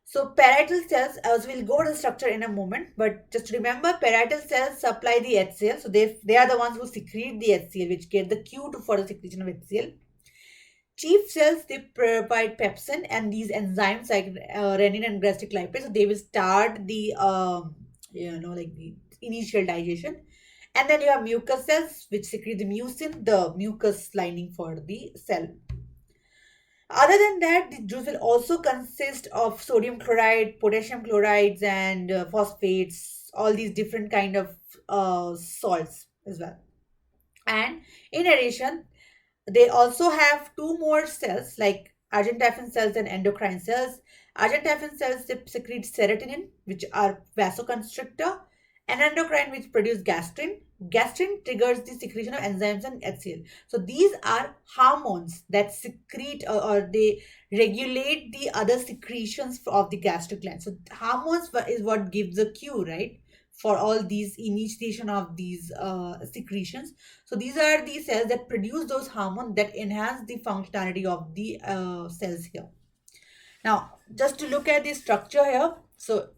So, parietal cells, as we'll go to the structure in a moment, but just remember, parietal cells supply the HCl, so they are the ones who secrete the HCl, which get the cue for the secretion of HCl. Chief cells, they provide pepsin and these enzymes like renin and gastric lipase. So they will start the like the initial digestion. And then you have mucus cells which secrete the mucin, the mucus lining for the cell. Other than that, the juice will also consist of sodium chloride, potassium chlorides, and phosphates, all these different kind of salts as well. And in addition, they also have two more cells like argentaphin cells and endocrine cells. Argentaphin cells, they secrete serotonin, which are vasoconstrictor, and endocrine, which produce gastrin. Gastrin triggers the secretion of enzymes and HCl. So these are hormones that secrete, or they regulate the other secretions of the gastric gland. So hormones is what gives the cue, right, for all these initiation of these secretions. So these are the cells that produce those hormones that enhance the functionality of the cells here. Now, just to look at the structure here. So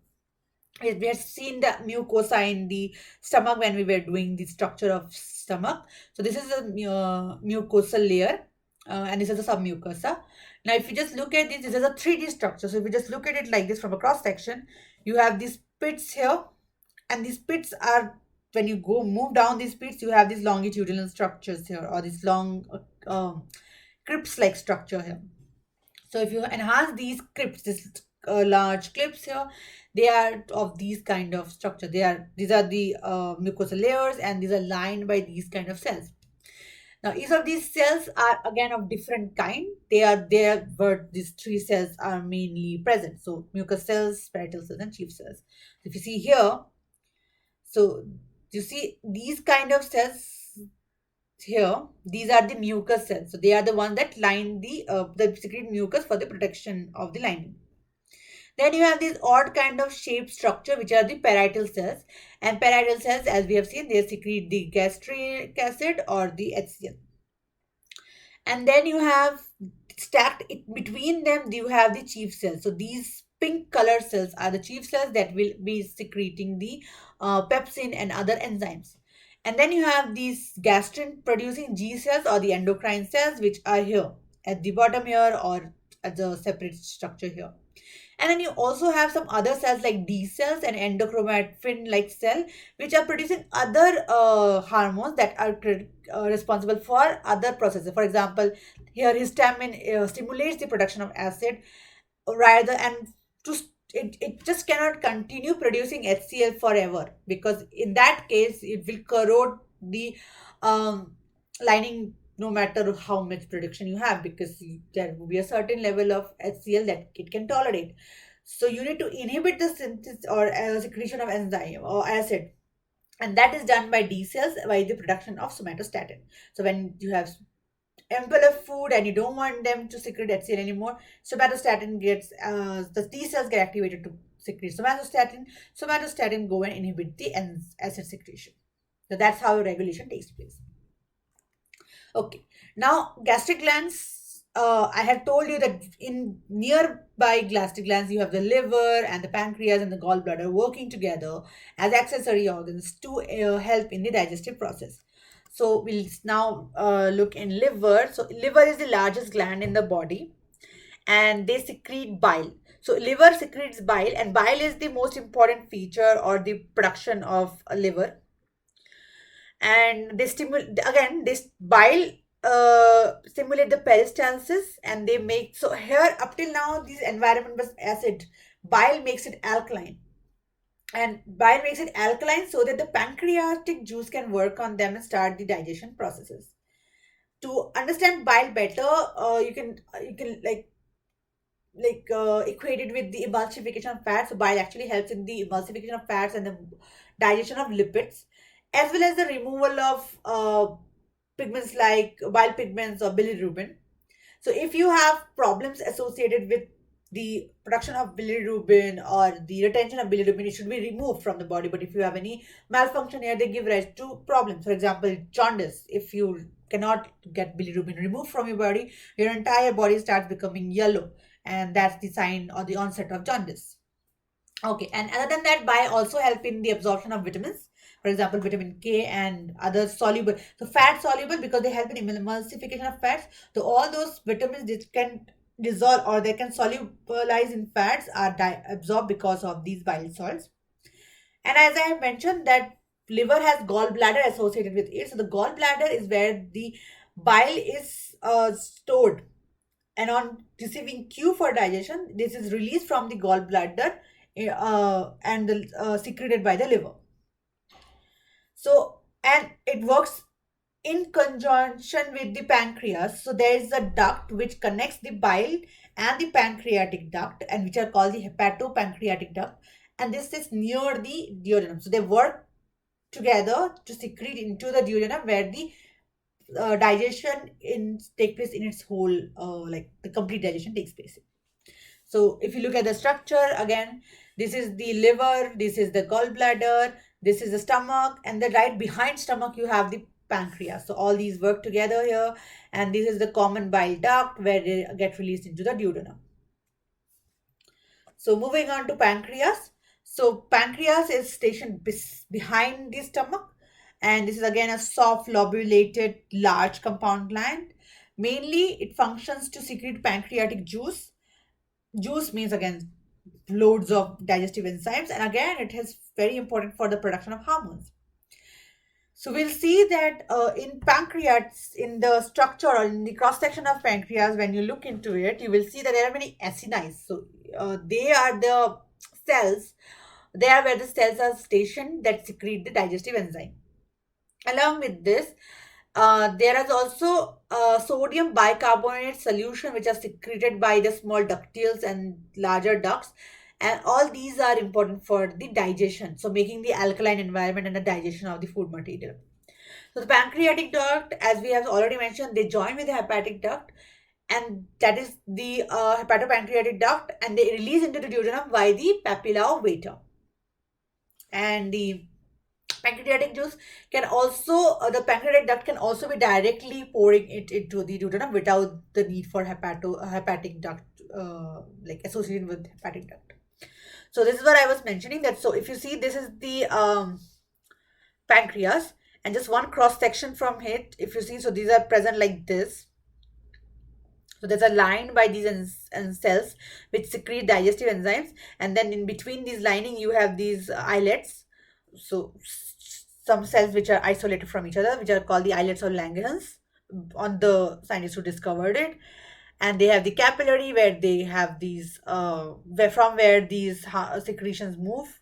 We had seen the mucosa in the stomach when we were doing the structure of stomach. So this is a mucosal layer, and this is a submucosa. Now, if you just look at this is a 3D structure. So if you just look at it like this from a cross section, you have these pits here, and these pits are, when you go move down these pits, you have these longitudinal structures here, or this long crypts-like structure here. So if you enhance these crypts, this large clips here, they are of these kind of structure. These are the mucosal layers, and these are lined by these kind of cells. Now, each of these cells are again of different kind. They are there, but these three cells are mainly present. So mucous cells, parietal cells, and chief cells. If you see here, so you see these kind of cells here, these are the mucous cells. So they are the ones that line the secrete mucus for the protection of the lining. Then you have this odd kind of shaped structure, which are the parietal cells. And parietal cells, as we have seen, they secrete the gastric acid or the HCl. And then you have stacked between them, you have the chief cells. So these pink color cells are the chief cells that will be secreting the pepsin and other enzymes. And then you have these gastrin producing G cells or the endocrine cells, which are here at the bottom here, or at the separate structure here. And then you also have some other cells like D cells and endochromatin like cell, which are producing other hormones that are responsible for other processes. For example, here histamine stimulates the production of acid, rather, and to it just cannot continue producing HCl forever, because in that case it will corrode the um, lining no matter how much production you have, because there will be a certain level of HCl that it can tolerate. So you need to inhibit the synthesis or secretion of enzyme or acid, and that is done by D cells by the production of somatostatin. So when you have ample of food and you don't want them to secrete HCl anymore, somatostatin gets the T cells get activated to secrete somatostatin. Somatostatin go and inhibit the acid secretion. So that's how regulation takes place. Okay, now gastric glands. I had told you that in nearby gastric glands, you have the liver and the pancreas and the gallbladder working together as accessory organs to help in the digestive process. So we'll now look in liver. So liver is the largest gland in the body, and they secrete bile. So liver secretes bile, and bile is the most important feature or the production of a liver. And they stimulate, again, this bile stimulate the peristalsis, and they make, so here up till now this environment was acid, bile makes it alkaline, and bile makes it alkaline so that the pancreatic juice can work on them and start the digestion processes. To understand bile better, you can equate it with the emulsification of fats. So bile actually helps in the emulsification of fats and the digestion of lipids, as well as the removal of pigments like bile pigments or bilirubin. So if you have problems associated with the production of bilirubin or the retention of bilirubin, it should be removed from the body. But if you have any malfunction here, they give rise to problems. For example, jaundice. If you cannot get bilirubin removed from your body, your entire body starts becoming yellow, and that's the sign or the onset of jaundice. Okay, and other than that, bile also help in the absorption of vitamins. For example, vitamin K and other soluble. So fat soluble because they help in emulsification of fats. So all those vitamins that can dissolve or they can solubilize in fats are absorbed because of these bile salts. And as I have mentioned, that liver has gallbladder associated with it. So the gallbladder is where the bile is stored, and on receiving cue for digestion, this is released from the gallbladder and secreted by the liver. So, and it works in conjunction with the pancreas. So there is a duct which connects the bile and the pancreatic duct, and which are called the hepatopancreatic duct, and this is near the duodenum. So they work together to secrete into the duodenum, where the digestion in take place in its whole, like the complete digestion takes place. So if you look at the structure again, this is the liver, this is the gallbladder, this is the stomach, and then right behind stomach you have the pancreas. So all these work together here, and this is the common bile duct where they get released into the duodenum. So moving on to pancreas. So pancreas is stationed behind the stomach, and this is again a soft lobulated large compound gland. Mainly it functions to secrete pancreatic juice. Juice means again loads of digestive enzymes, and again it is very important for the production of hormones. So we'll see that in pancreas, in the structure or in the cross section of pancreas, when you look into it, you will see that there are many acini. So they are the cells. They are where the cells are stationed that secrete the digestive enzyme. Along with this, there is also sodium bicarbonate solution which are secreted by the small ductiles and larger ducts, and all these are important for the digestion, so making the alkaline environment and the digestion of the food material. So the pancreatic duct, as we have already mentioned, they join with the hepatic duct, and that is the hepatopancreatic duct, and they release into the duodenum by the papilla of Vater. And the pancreatic juice can also, the pancreatic duct can also be directly pouring it into the duodenum without the need for hepatic duct, like associated with hepatic duct. So this is what I was mentioning, that so if you see, this is the pancreas, and just one cross section from it, if you see, so these are present like this. So there's a line by these cells which secrete digestive enzymes, and then in between these lining you have these islets. So some cells which are isolated from each other, which are called the islets or Langerhans, on the scientists who discovered it. And they have the capillary where they have these where these secretions move.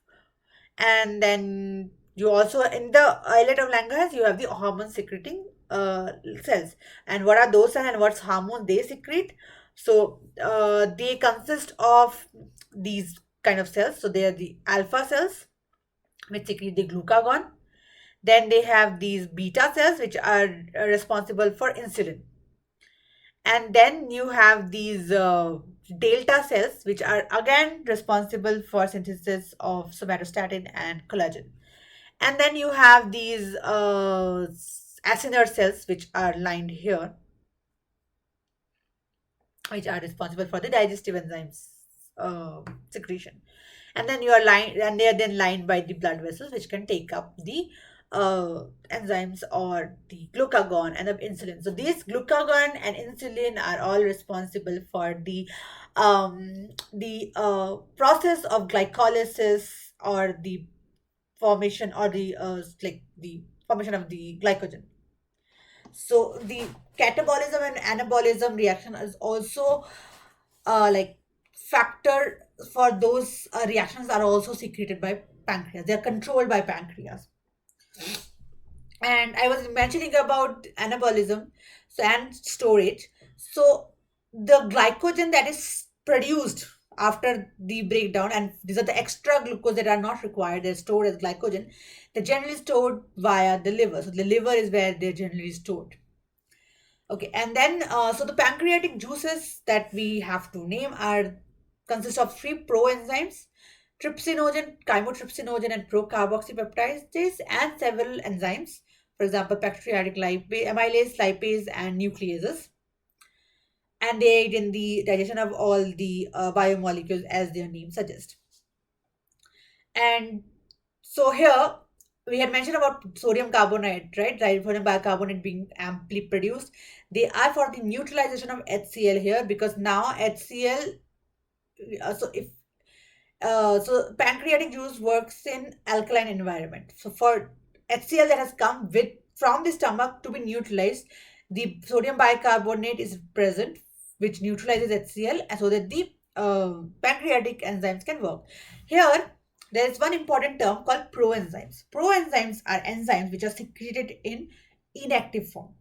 And then you also, in the islet of Langerhans, you have the hormone secreting cells. And what are those cells and what's hormone they secrete? So they consist of these kind of cells. So they are the alpha cells which secrete the glucagon. Then they have these beta cells which are responsible for insulin. And then you have these delta cells which are again responsible for synthesis of somatostatin and collagen. And then you have these acinar cells which are lined here, which are responsible for the digestive enzymes secretion. And then you are lined, and they are then lined by the blood vessels which can take up the enzymes or the glucagon and the insulin. So these glucagon and insulin are all responsible for the process of glycolysis, or the formation, or the like the formation of the glycogen. So the catabolism and anabolism reaction is also like factor for those reactions are also secreted by pancreas. They are controlled by pancreas. And I was mentioning about anabolism, so and storage. So the glycogen that is produced after the breakdown, and these are the extra glucose that are not required, they're stored as glycogen. They're generally stored via the liver. So the liver is where they're generally stored. Okay, and then so the pancreatic juices that we have to name are consist of three proenzymes: trypsinogen, chymotrypsinogen, and procarboxypeptidase, and several enzymes. For example, pancreatic amylase, lipase, and nucleases. And they aid in the digestion of all the biomolecules, as their name suggests. And so here we had mentioned about sodium carbonate, right? Sodium bicarbonate being amply produced. They are for the neutralization of HCl here, because now HCl. So if so pancreatic juice works in alkaline environment. So for HCl that has come with from the stomach to be neutralized, the sodium bicarbonate is present, which neutralizes HCl, so that the pancreatic enzymes can work. Here, there is one important term called proenzymes. Proenzymes are enzymes which are secreted in inactive form,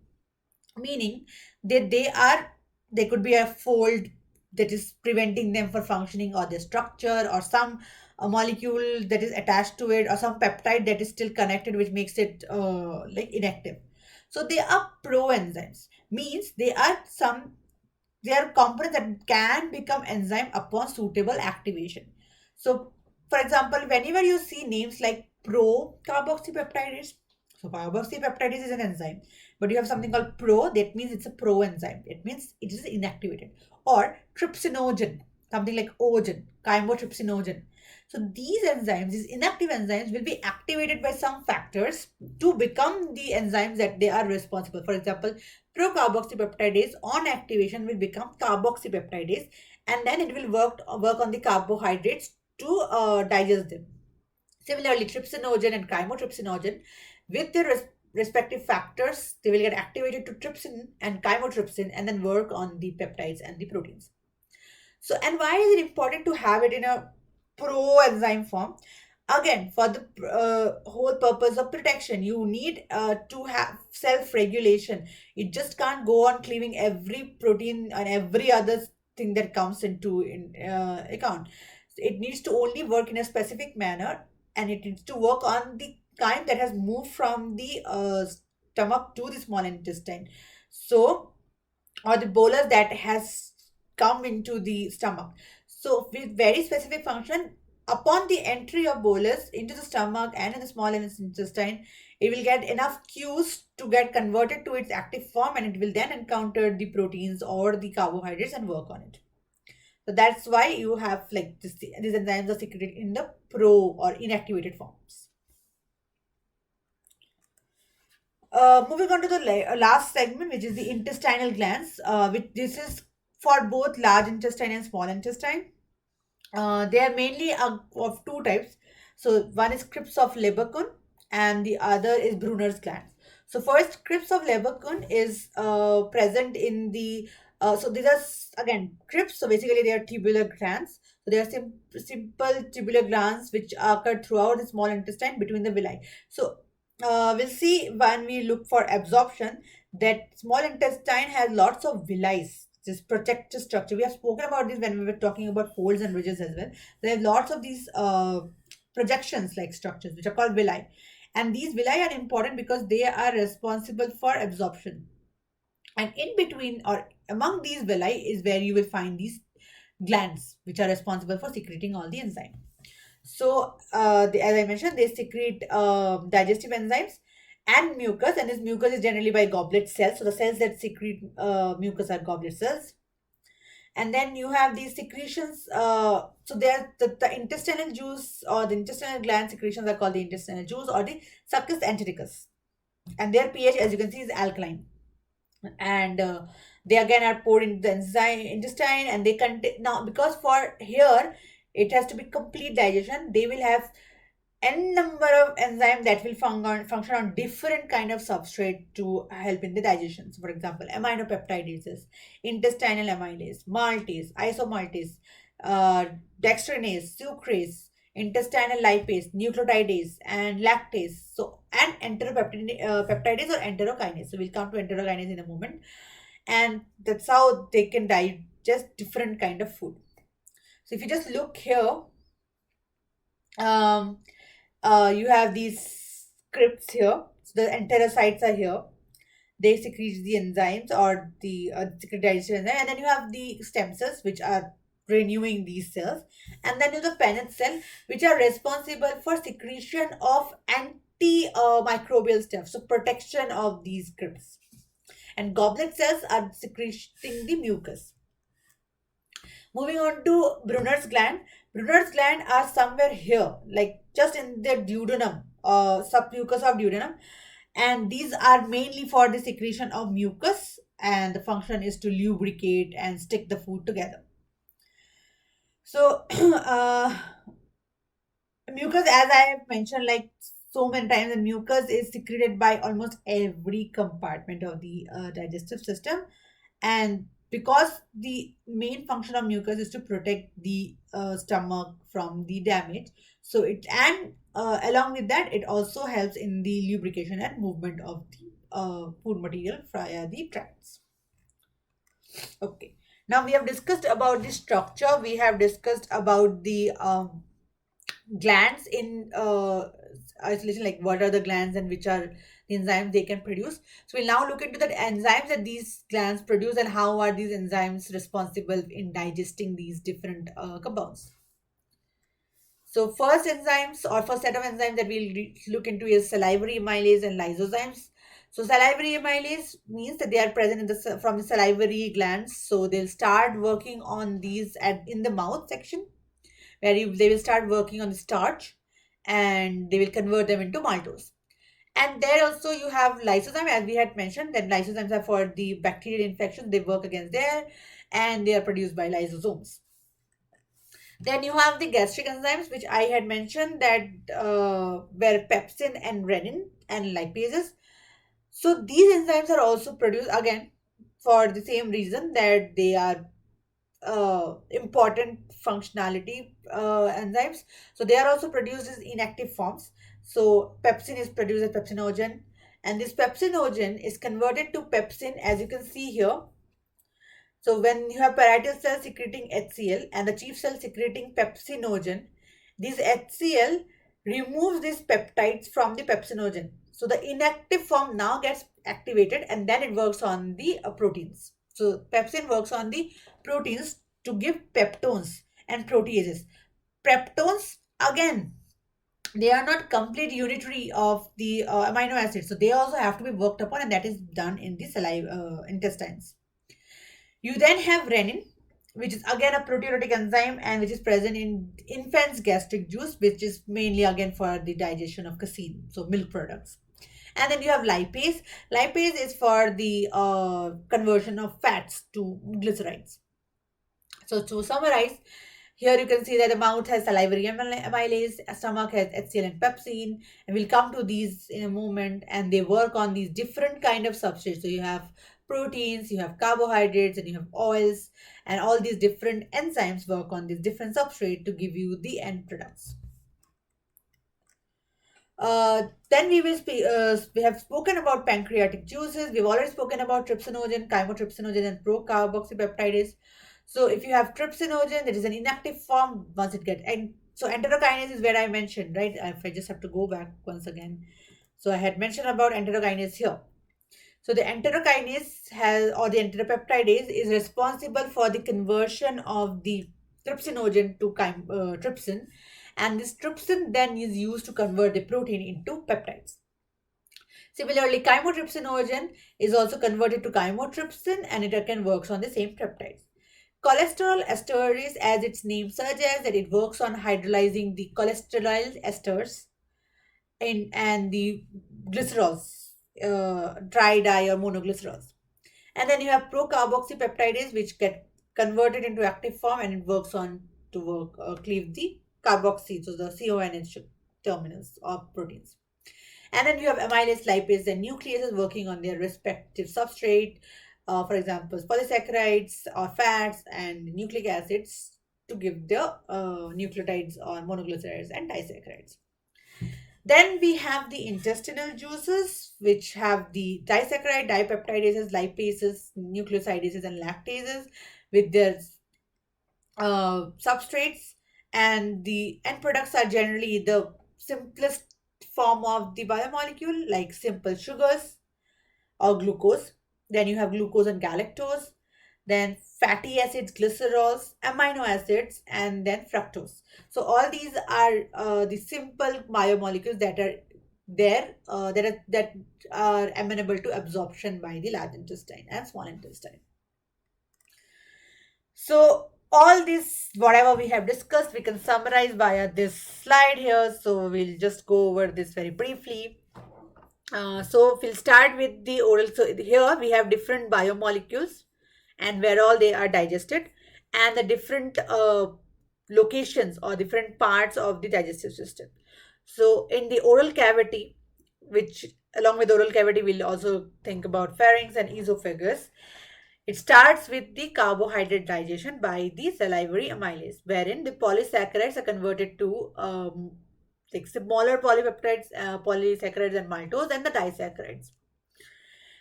meaning that they could be a fold that is preventing them from functioning, or the structure, or some a molecule that is attached to it, or some peptide that is still connected which makes it like inactive. So they are proenzymes, means they are components that can become enzyme upon suitable activation. So for example, whenever you see names like pro-carboxypeptidase, so carboxypeptidase is an enzyme, but you have something called pro, that means it's a proenzyme. It means it is inactivated. Or trypsinogen. something like ogen, chymotrypsinogen. So these enzymes, these inactive enzymes, will be activated by some factors to become the enzymes that they are responsible. For example, procarboxypeptidase on activation will become carboxypeptidase, and then it will work on the carbohydrates to digest them. Similarly, trypsinogen and chymotrypsinogen, with their respective factors, they will get activated to trypsin and chymotrypsin and then work on the peptides and the proteins. So, and why is it important to have it in a pro-enzyme form? Again, for the whole purpose of protection, you need to have self-regulation. You just can't go on cleaving every protein and every other thing that comes into in account. It needs to only work in a specific manner, and it needs to work on the kind that has moved from the stomach to the small intestine. So, or the bolus that has come into the stomach. So with very specific function, upon the entry of bolus into the stomach and in the small intestine, it will get enough cues to get converted to its active form, and it will then encounter the proteins or the carbohydrates and work on it. So that's why you have like this, these enzymes are secreted in the pro or inactivated forms. Moving on to the last segment, which is the intestinal glands, which this is for both large intestine and small intestine. They are mainly of two types. So one is crypts of Leberkun and the other is Brunner's gland. So first, crypts of Leberkun is present in the so these are again crypts. So basically, they are tubular glands. So they are simple tubular glands which occur throughout the small intestine between the villi. So we'll see when we look for absorption that small intestine has lots of villi, this protective structure. We have spoken about this when we were talking about folds and ridges as well. There are lots of these projections like structures which are called villi. And these villi are important because they are responsible for absorption. And in between or among these villi is where you will find these glands which are responsible for secreting all the enzymes. So, as I mentioned, they secrete digestive enzymes and mucus, and this mucus is generally by goblet cells. So, the cells that secrete mucus are goblet cells. And then you have these secretions. So, there the intestinal juice or the intestinal gland secretions are called the intestinal juice or the succus entericus. And their pH, as you can see, is alkaline. And they again are poured into the intestine, and they contain now because for here it has to be complete digestion. They will have n number of enzymes that will function on different kind of substrate to help in the digestion. So for example, aminopeptidases, intestinal amylase, maltase, isomaltase, uh, dextrinase, sucrase, intestinal lipase, nucleotidase, and lactase. So and enteropeptidase or enterokinase. So we'll come to enterokinase in a moment, and that's how they can digest different kind of food. So if you just look here, um, you have these scripts here. So the enterocytes are here. They secrete the enzymes or the secrete digestive enzyme, and then you have the stem cells which are renewing these cells, and then you have the Paneth cell which are responsible for secretion of anti-microbial stuff, so protection of these scripts. And goblet cells are secreting the mucus. Moving on to Brunner's gland. Brunner's gland are somewhere here, like just in the duodenum, submucus of duodenum, and these are mainly for the secretion of mucus, and the function is to lubricate and stick the food together. So, mucus, as I have mentioned, like so many times, the mucus is secreted by almost every compartment of the digestive system, and because the main function of mucus is to protect the stomach from the damage, so it and along with that, it also helps in the lubrication and movement of the food material via the tracts. Okay. Now we have discussed about the structure. We have discussed about the glands in isolation, like what are the glands and which are the enzymes they can produce. So we'll now look into the enzymes that these glands produce and how are these enzymes responsible in digesting these different compounds. So first enzymes or first set of enzymes that we'll look into is salivary amylase and lysozymes. So salivary amylase means that they are present in the from the salivary glands. So they'll start working on these at in the mouth section where they will start working on the starch and they will convert them into maltose. And there also you have lysozyme, as we had mentioned, that lysozymes are for the bacterial infections. They work against there and they are produced by lysosomes. Then you have the gastric enzymes, which I had mentioned that were pepsin and renin and lipases. So these enzymes are also produced again for the same reason that they are important functionality enzymes. So they are also produced as inactive forms. So pepsin is produced as pepsinogen, and this pepsinogen is converted to pepsin, as you can see here. So when you have parietal cell secreting HCl and the chief cell secreting pepsinogen, this HCl removes these peptides from the pepsinogen. So the inactive form now gets activated and then it works on the proteins. So pepsin works on the proteins to give peptones and proteases. Peptones, again, they are not complete unitary of the amino acids. So they also have to be worked upon, and that is done in the saliva intestines. You then have renin, which is again a proteolytic enzyme and which is present in infants' gastric juice, which is mainly again for the digestion of casein, so milk products. And then you have lipase. Lipase is for the conversion of fats to glycerides. So to summarize, here you can see that the mouth has salivary amylase, stomach has HCl and pepsin, and we'll come to these in a moment. And they work on these different kind of substrates. So you have proteins, you have carbohydrates, and you have oils, and all these different enzymes work on these different substrate to give you the end products. Then we have spoken about pancreatic juices. We've already spoken about trypsinogen, chymotrypsinogen, and procarboxypeptidase. So if you have trypsinogen, that is an inactive form. Once it get and so enterokinase is where I mentioned, right? If I just have to go back once again. So I had mentioned about enterokinase here. So the enterokinase has, or the enteropeptidase is responsible for the conversion of the trypsinogen to trypsin, and this trypsin then is used to convert the protein into peptides. Similarly, chymotrypsinogen is also converted to chymotrypsin and it again works on the same peptides. Cholesterol esterase, as its name suggests, that it works on hydrolyzing the cholesterol esters and the glycerols, tri-di or monoglycerols. And then you have procarboxypeptidase, which get converted into active form and it works on to cleave the carboxy, so the CONH terminals of proteins. And then you have amylase, lipase, and nucleases working on their respective substrate, for example, polysaccharides or fats and nucleic acids to give the nucleotides or monoglycerides and disaccharides. Then we have the intestinal juices, which have the disaccharide, dipeptidases, lipases, nucleosidases, and lactases with their substrates. And the end products are generally the simplest form of the biomolecule, like simple sugars or glucose. Then you have glucose and galactose, then fatty acids, glycerols, amino acids, and then fructose. So all these are the simple biomolecules that are there that are amenable to absorption by the large intestine and small intestine. So all this, whatever we have discussed, we can summarize via this slide here. So we'll just go over this very briefly. So we'll start with the oral. So here we have different biomolecules and where all they are digested and the different locations or different parts of the digestive system. So in the oral cavity, which along with oral cavity, we'll also think about pharynx and esophagus. It starts with the carbohydrate digestion by the salivary amylase, wherein the polysaccharides are converted to like smaller polypeptides, polysaccharides and maltose, and the disaccharides.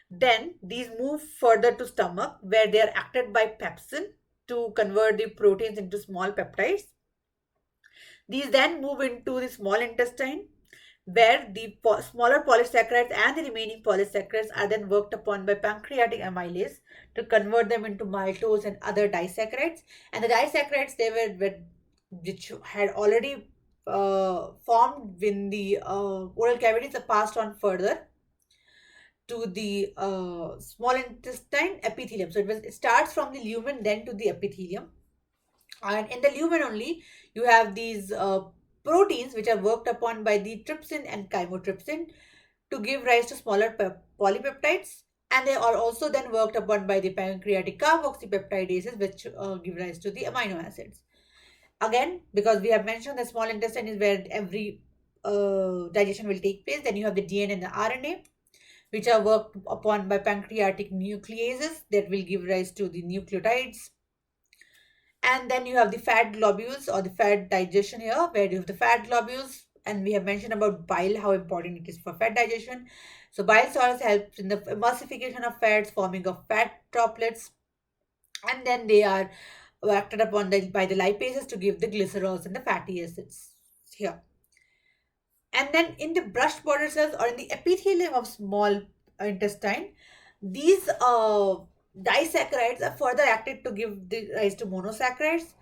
Then these move further to stomach, where they are acted by pepsin to convert the proteins into small peptides. These then move into the small intestine, where the smaller polysaccharides and the remaining polysaccharides are then worked upon by pancreatic amylase to convert them into maltose and other disaccharides. And the disaccharides, which had already formed in the oral cavities, are passed on further to the small intestine epithelium. So it starts from the lumen, then to the epithelium. And in the lumen only, you have these proteins which are worked upon by the trypsin and chymotrypsin to give rise to smaller polypeptides. And they are also then worked upon by the pancreatic carboxypeptidases, which give rise to the amino acids. Again, because we have mentioned the small intestine is where every digestion will take place, then you have the DNA and the RNA, which are worked upon by pancreatic nucleases that will give rise to the nucleotides. And then you have the fat globules or the fat digestion here, where you have the fat globules. And we have mentioned about bile, how important it is for fat digestion. So bile salts helps in the emulsification of fats, forming of fat droplets. And then they are acted upon by the lipases to give the glycerols and the fatty acids here. And then in the brush border cells or in the epithelium of small intestine, these disaccharides are further acted to give the rise to monosaccharides.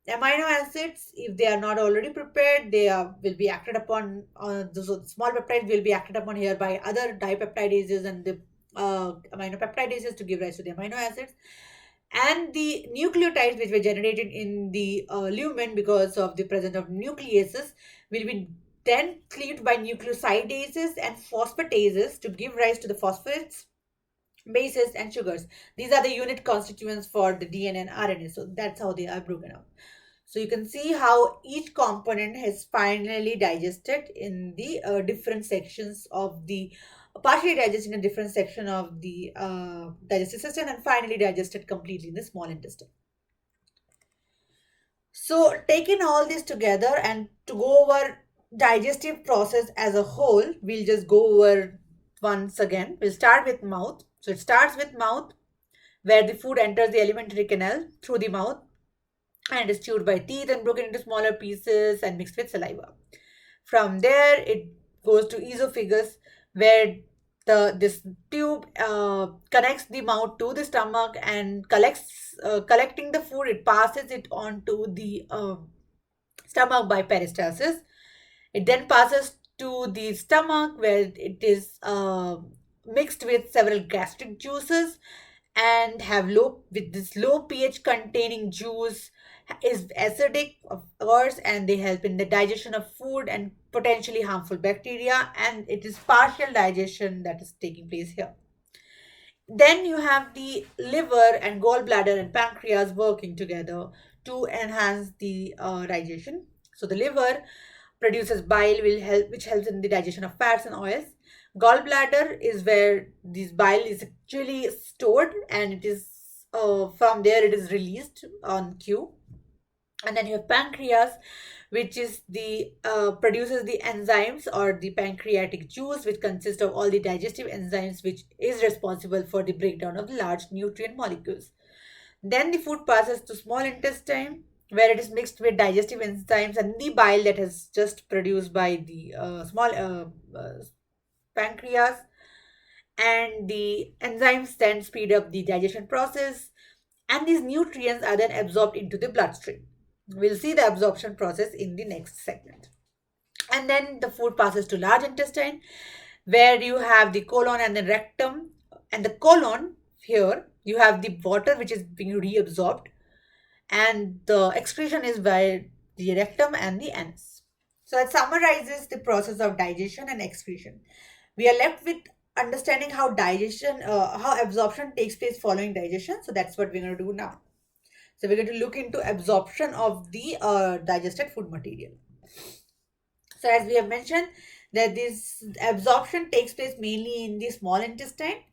Amino acids, if they are not already prepared, they will be acted upon. So small peptides will be acted upon here by other dipeptidases and the aminopeptidases to give rise to the amino acids. And the nucleotides which were generated in the lumen because of the presence of nucleases will be then cleaved by nucleosidases and phosphatases to give rise to the phosphates, bases, and sugars. These are the unit constituents for the DNA and RNA. So that's how they are broken up. So you can see how each component has finally digested in the different sections of the partially digested in a different section of the digestive system and finally digested completely in the small intestine. So, taking all this together and to go over digestive process as a whole, we'll just go over once again. We'll start with mouth. So, it starts with mouth, where the food enters the alimentary canal through the mouth and is chewed by teeth and broken into smaller pieces and mixed with saliva. From there, it goes to esophagus, where this tube connects the mouth to the stomach and collecting the food. It passes it on to the stomach by peristalsis. It then passes to the stomach, where it is mixed with several gastric juices and have low with this low pH containing juice is acidic of course, and they help in the digestion of food and potentially harmful bacteria, and it is partial digestion that is taking place here. Then you have the liver and gallbladder and pancreas working together to enhance the digestion. So the liver produces bile which helps in the digestion of fats and oils. Gallbladder is where this bile is actually stored, and it is from there it is released on cue. And then you have pancreas, which is the produces the enzymes or the pancreatic juice, which consists of all the digestive enzymes, which is responsible for the breakdown of the large nutrient molecules. Then the food passes to small intestine, where it is mixed with digestive enzymes and the bile that is just produced by the small pancreas. And the enzymes then speed up the digestion process, and these nutrients are then absorbed into the bloodstream. We'll see the absorption process in the next segment. And then the food passes to large intestine, where you have the colon and the rectum. And the colon, here you have the water which is being reabsorbed, and the excretion is by the rectum and the anus. So it summarizes the process of digestion and excretion. We are left with understanding how how absorption takes place following digestion. So that's what we're going to do now. So we're going to look into absorption of the digested food material. So as we have mentioned, that this absorption takes place mainly in the small intestine,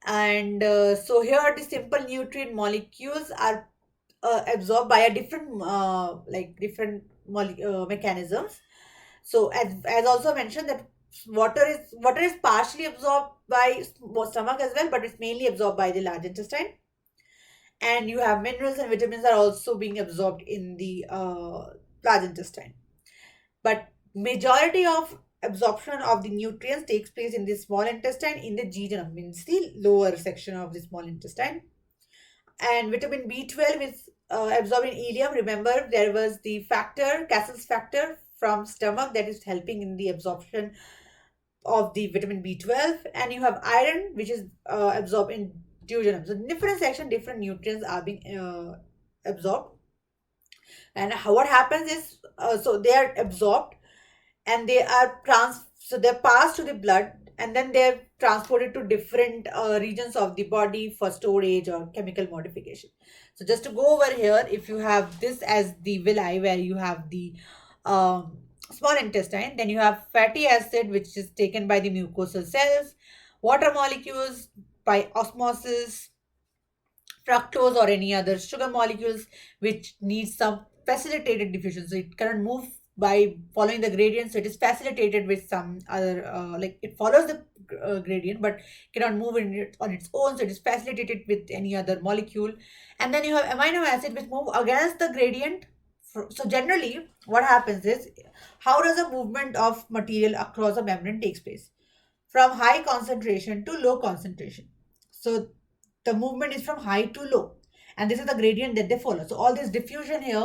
and so here the simple nutrient molecules are absorbed by a different mechanisms. So as also mentioned that water is partially absorbed by stomach as well, but it's mainly absorbed by the large intestine. And you have minerals and vitamins are also being absorbed in the large intestine. But majority of absorption of the nutrients takes place in the small intestine in the jejunum, means the lower section of the small intestine. And vitamin B12 is absorbed in ileum. Remember, there was the factor, Cassell's factor from stomach that is helping in the absorption of the vitamin B12, and you have iron, which is absorbed in duodenum. So different section, different nutrients are being absorbed. And what happens is, so they are absorbed and they are so they're passed to the blood, and then they're transported to different regions of the body for storage or chemical modification. So just to go over here, if you have this as the villi, where you have the small intestine, then you have fatty acid, which is taken by the mucosal cells, water molecules by osmosis, fructose or any other sugar molecules which need some facilitated diffusion. So it cannot move by following the gradient. So it is facilitated with some other, like it follows the gradient but cannot move on its own. So it is facilitated with any other molecule. And then you have amino acid which move against the gradient. So generally what happens is, how does a movement of material across a membrane takes place? From high concentration to low concentration. So the movement is from high to low, and this is the gradient that they follow. So all this diffusion here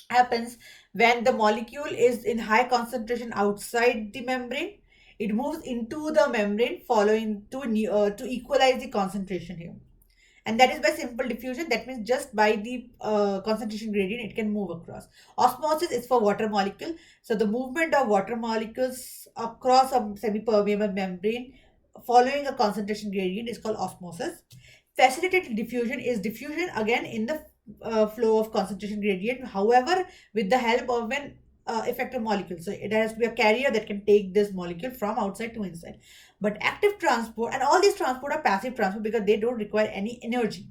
happens when the molecule is in high concentration outside the membrane. It moves into the membrane following to equalize the concentration here, and that is by simple diffusion. That means just by the concentration gradient it can move across. Osmosis is for water molecule. So the movement of water molecules across a semi-permeable membrane following a concentration gradient is called osmosis. Facilitated diffusion is diffusion again in the flow of concentration gradient, however with the help of an effective molecule. So it has to be a carrier that can take this molecule from outside to inside. But active transport, and all these transport are passive transport because they don't require any energy.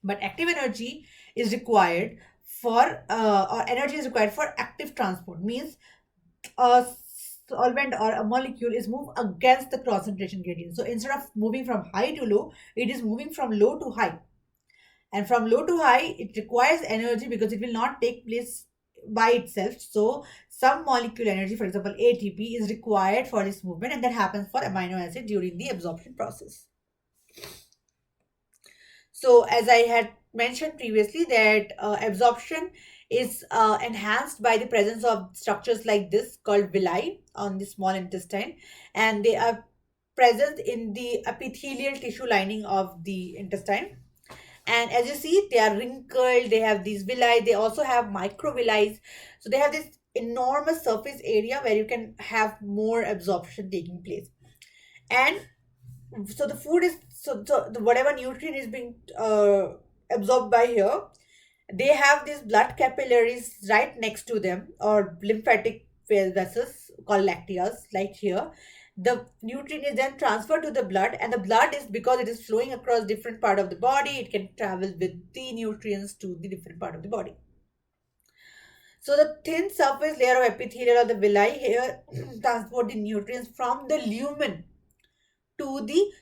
But active energy is required for or energy is required for active transport. Means a solvent or a molecule is moved against the concentration gradient. So instead of moving from high to low, it is moving from low to high. And from low to high, it requires energy because it will not take place by itself. So some molecule energy, for example ATP, is required for this movement, and that happens for amino acid during the absorption process. So as I had mentioned previously, that absorption is enhanced by the presence of structures like this called villi on the small intestine, and they are present in the epithelial tissue lining of the intestine. And as you see, they are wrinkled, they have these villi, they also have microvilli. So they have this enormous surface area where you can have more absorption taking place. And so the food is, whatever nutrient is being absorbed by here, they have these blood capillaries right next to them, or lymphatic vessels called lacteas, like here. The nutrient is then transferred to the blood, and the blood is, because it is flowing across different part of the body, it can travel with the nutrients to the different part of the body. So the thin surface layer of epithelial or the villi here transport the nutrients from the lumen to the,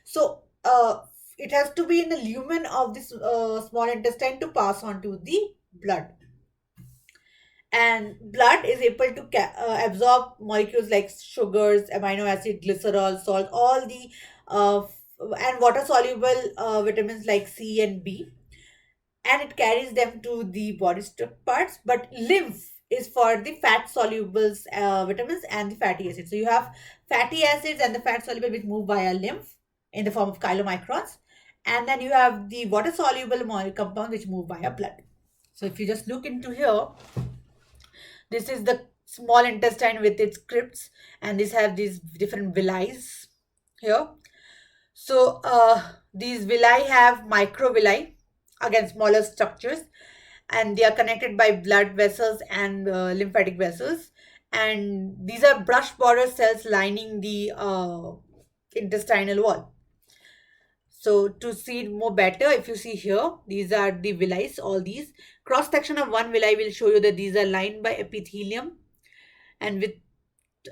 it has to be in the lumen of this small intestine to pass on to the blood. And blood is able to absorb molecules like sugars, amino acid, glycerol, salt, all the and water soluble vitamins like C and B, and it carries them to the body parts. But lymph is for the fat soluble vitamins and the fatty acids. So you have fatty acids and the fat soluble which move via lymph in the form of chylomicrons, and then you have the water soluble compounds which move via blood. So if you just look into here, this is the small intestine with its crypts, and these have these different villi here. So these villi have microvilli, again smaller structures, and they are connected by blood vessels and lymphatic vessels. And these are brush border cells lining the intestinal wall. So to see it more better, if you see here, these are the villi. All these cross section of one villi will show you that these are lined by epithelium, and with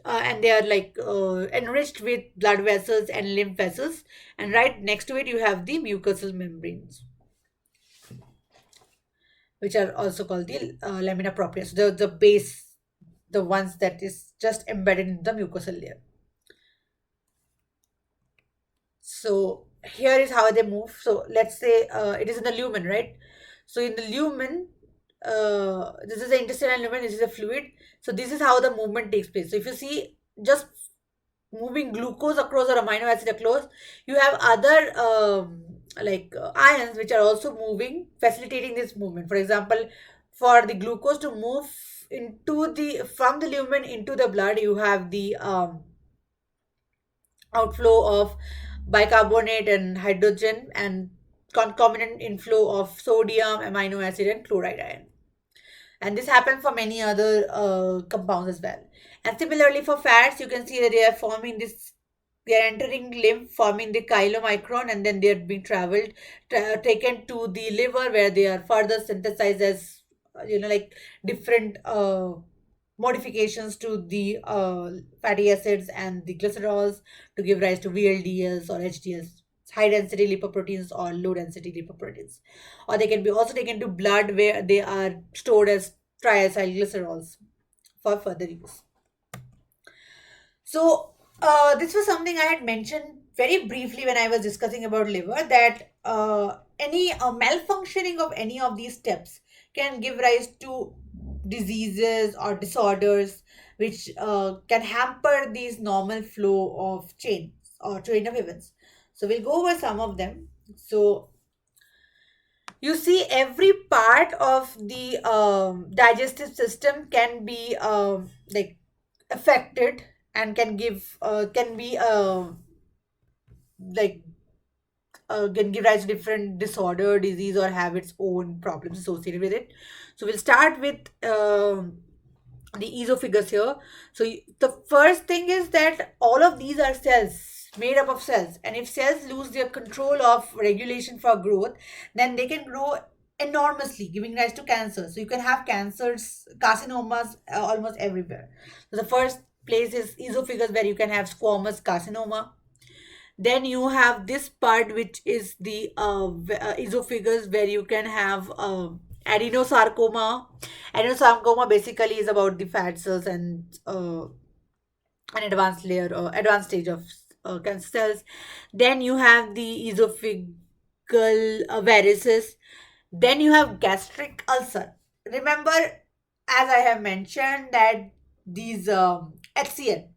and they are like enriched with blood vessels and lymph vessels. And right next to it you have the mucosal membranes, which are also called the lamina propria. So the base, the ones that is just embedded in the mucosal layer. So here is how they move. So let's say it is in the lumen, right? So in the lumen, this is the intestinal lumen, this is a fluid. So this is how the movement takes place. So if you see, just moving glucose across or amino acid across, you have other ions which are also moving, facilitating this movement. For example, for the glucose to move into the from the lumen into the blood, you have the outflow of bicarbonate and hydrogen, and concomitant inflow of sodium, amino acid, and chloride ion. And this happens for many other compounds as well. And similarly for fats, you can see that they are forming this, they are entering lymph, forming the chylomicron, and then they are being taken to the liver, where they are further synthesized as like different modifications to the fatty acids and the glycerols, to give rise to VLDLs or HDLs, high density lipoproteins or low density lipoproteins. Or they can be also taken to blood, where they are stored as triacylglycerols for further use. So, this was something I had mentioned very briefly when I was discussing about liver, that any malfunctioning of any of these steps can give rise to diseases or disorders which can hamper these normal flow of chains or chain of events. So, we'll go over some of them. So, you see, every part of the digestive system can be affected, and can be like can give rise to different disorder, disease, or have its own problems associated with it. So we'll start with the esophagus here. So the first thing is that all of these are cells, made up of cells, and if cells lose their control of regulation for growth, then they can grow enormously, giving rise to cancer. So you can have cancers, carcinomas almost everywhere. So the first place is esophagus, where you can have squamous carcinoma. Then you have this part, which is the esophagus, where you can have adenosarcoma. Adenosarcoma basically is about the fat cells and an advanced layer or advanced stage of cancer cells. Then you have the esophageal varices. Then you have gastric ulcer. Remember, as I have mentioned, that these HCl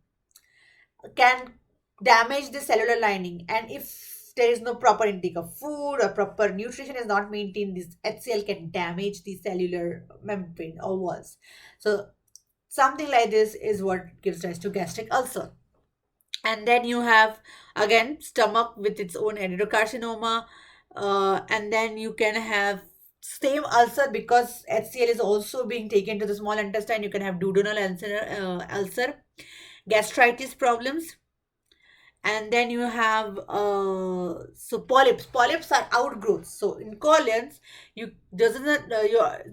can damage the cellular lining, and if there is no proper intake of food or proper nutrition is not maintained, this HCl can damage the cellular membrane or walls. So something like this is what gives rise to gastric ulcer. And then you have again stomach with its own adenocarcinoma, and then you can have same ulcer, because HCl is also being taken to the small intestine. You can have duodenal ulcer, gastritis problems. And then you have so polyps are outgrowths. So in colons, you doesn't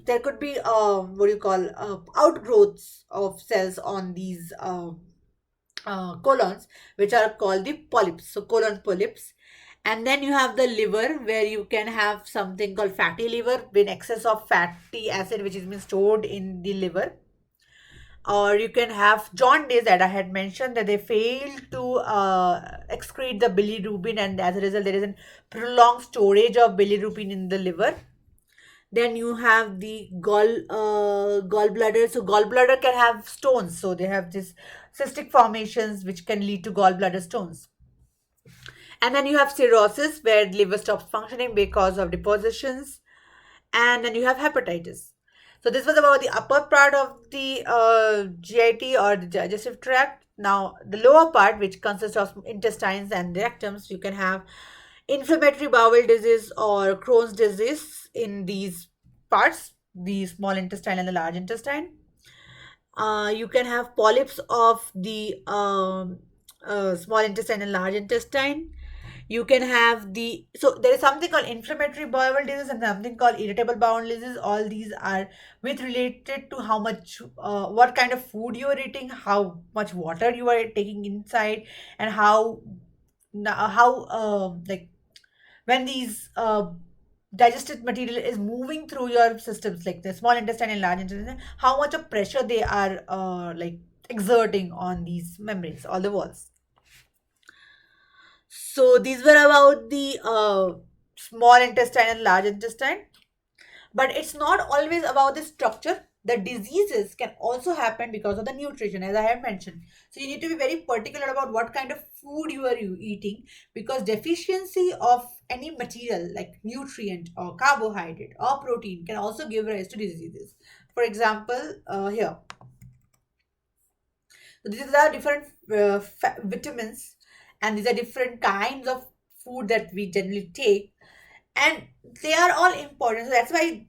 there could be what do you call outgrowths of cells on these colons, which are called the polyps. So colon polyps. And then you have the liver, where you can have something called fatty liver, with excess of fatty acid which is being stored in the liver. Or you can have jaundice, that I had mentioned, that they fail to excrete the bilirubin, and as a result there is a prolonged storage of bilirubin in the liver. Then you have the gallbladder. So gallbladder can have stones, so they have this cystic formations which can lead to gallbladder stones. And then you have cirrhosis, where liver stops functioning because of depositions. And then you have hepatitis. So this was about the upper part of the GIT or the digestive tract. Now the lower part, which consists of intestines and the rectums, you can have inflammatory bowel disease or Crohn's disease in these parts, the small intestine and the large intestine. You can have polyps of the small intestine and large intestine. You can have so there is something called inflammatory bowel disease and something called irritable bowel disease. All these are with related to how much what kind of food you are eating, how much water you are taking inside, and how like when these digested material is moving through your systems, like the small intestine and large intestine, how much of pressure they are exerting on these membranes or the walls. So these were about the small intestine and large intestine. But it's not always about the structure. the diseases can also happen because of the nutrition, as I have mentioned. So you need to be very particular about what kind of food you are eating, because deficiency of any material like nutrient or carbohydrate or protein can also give rise to diseases. For example, here, so these are different vitamins, and these are different kinds of food that we generally take, and they are all important. So that's why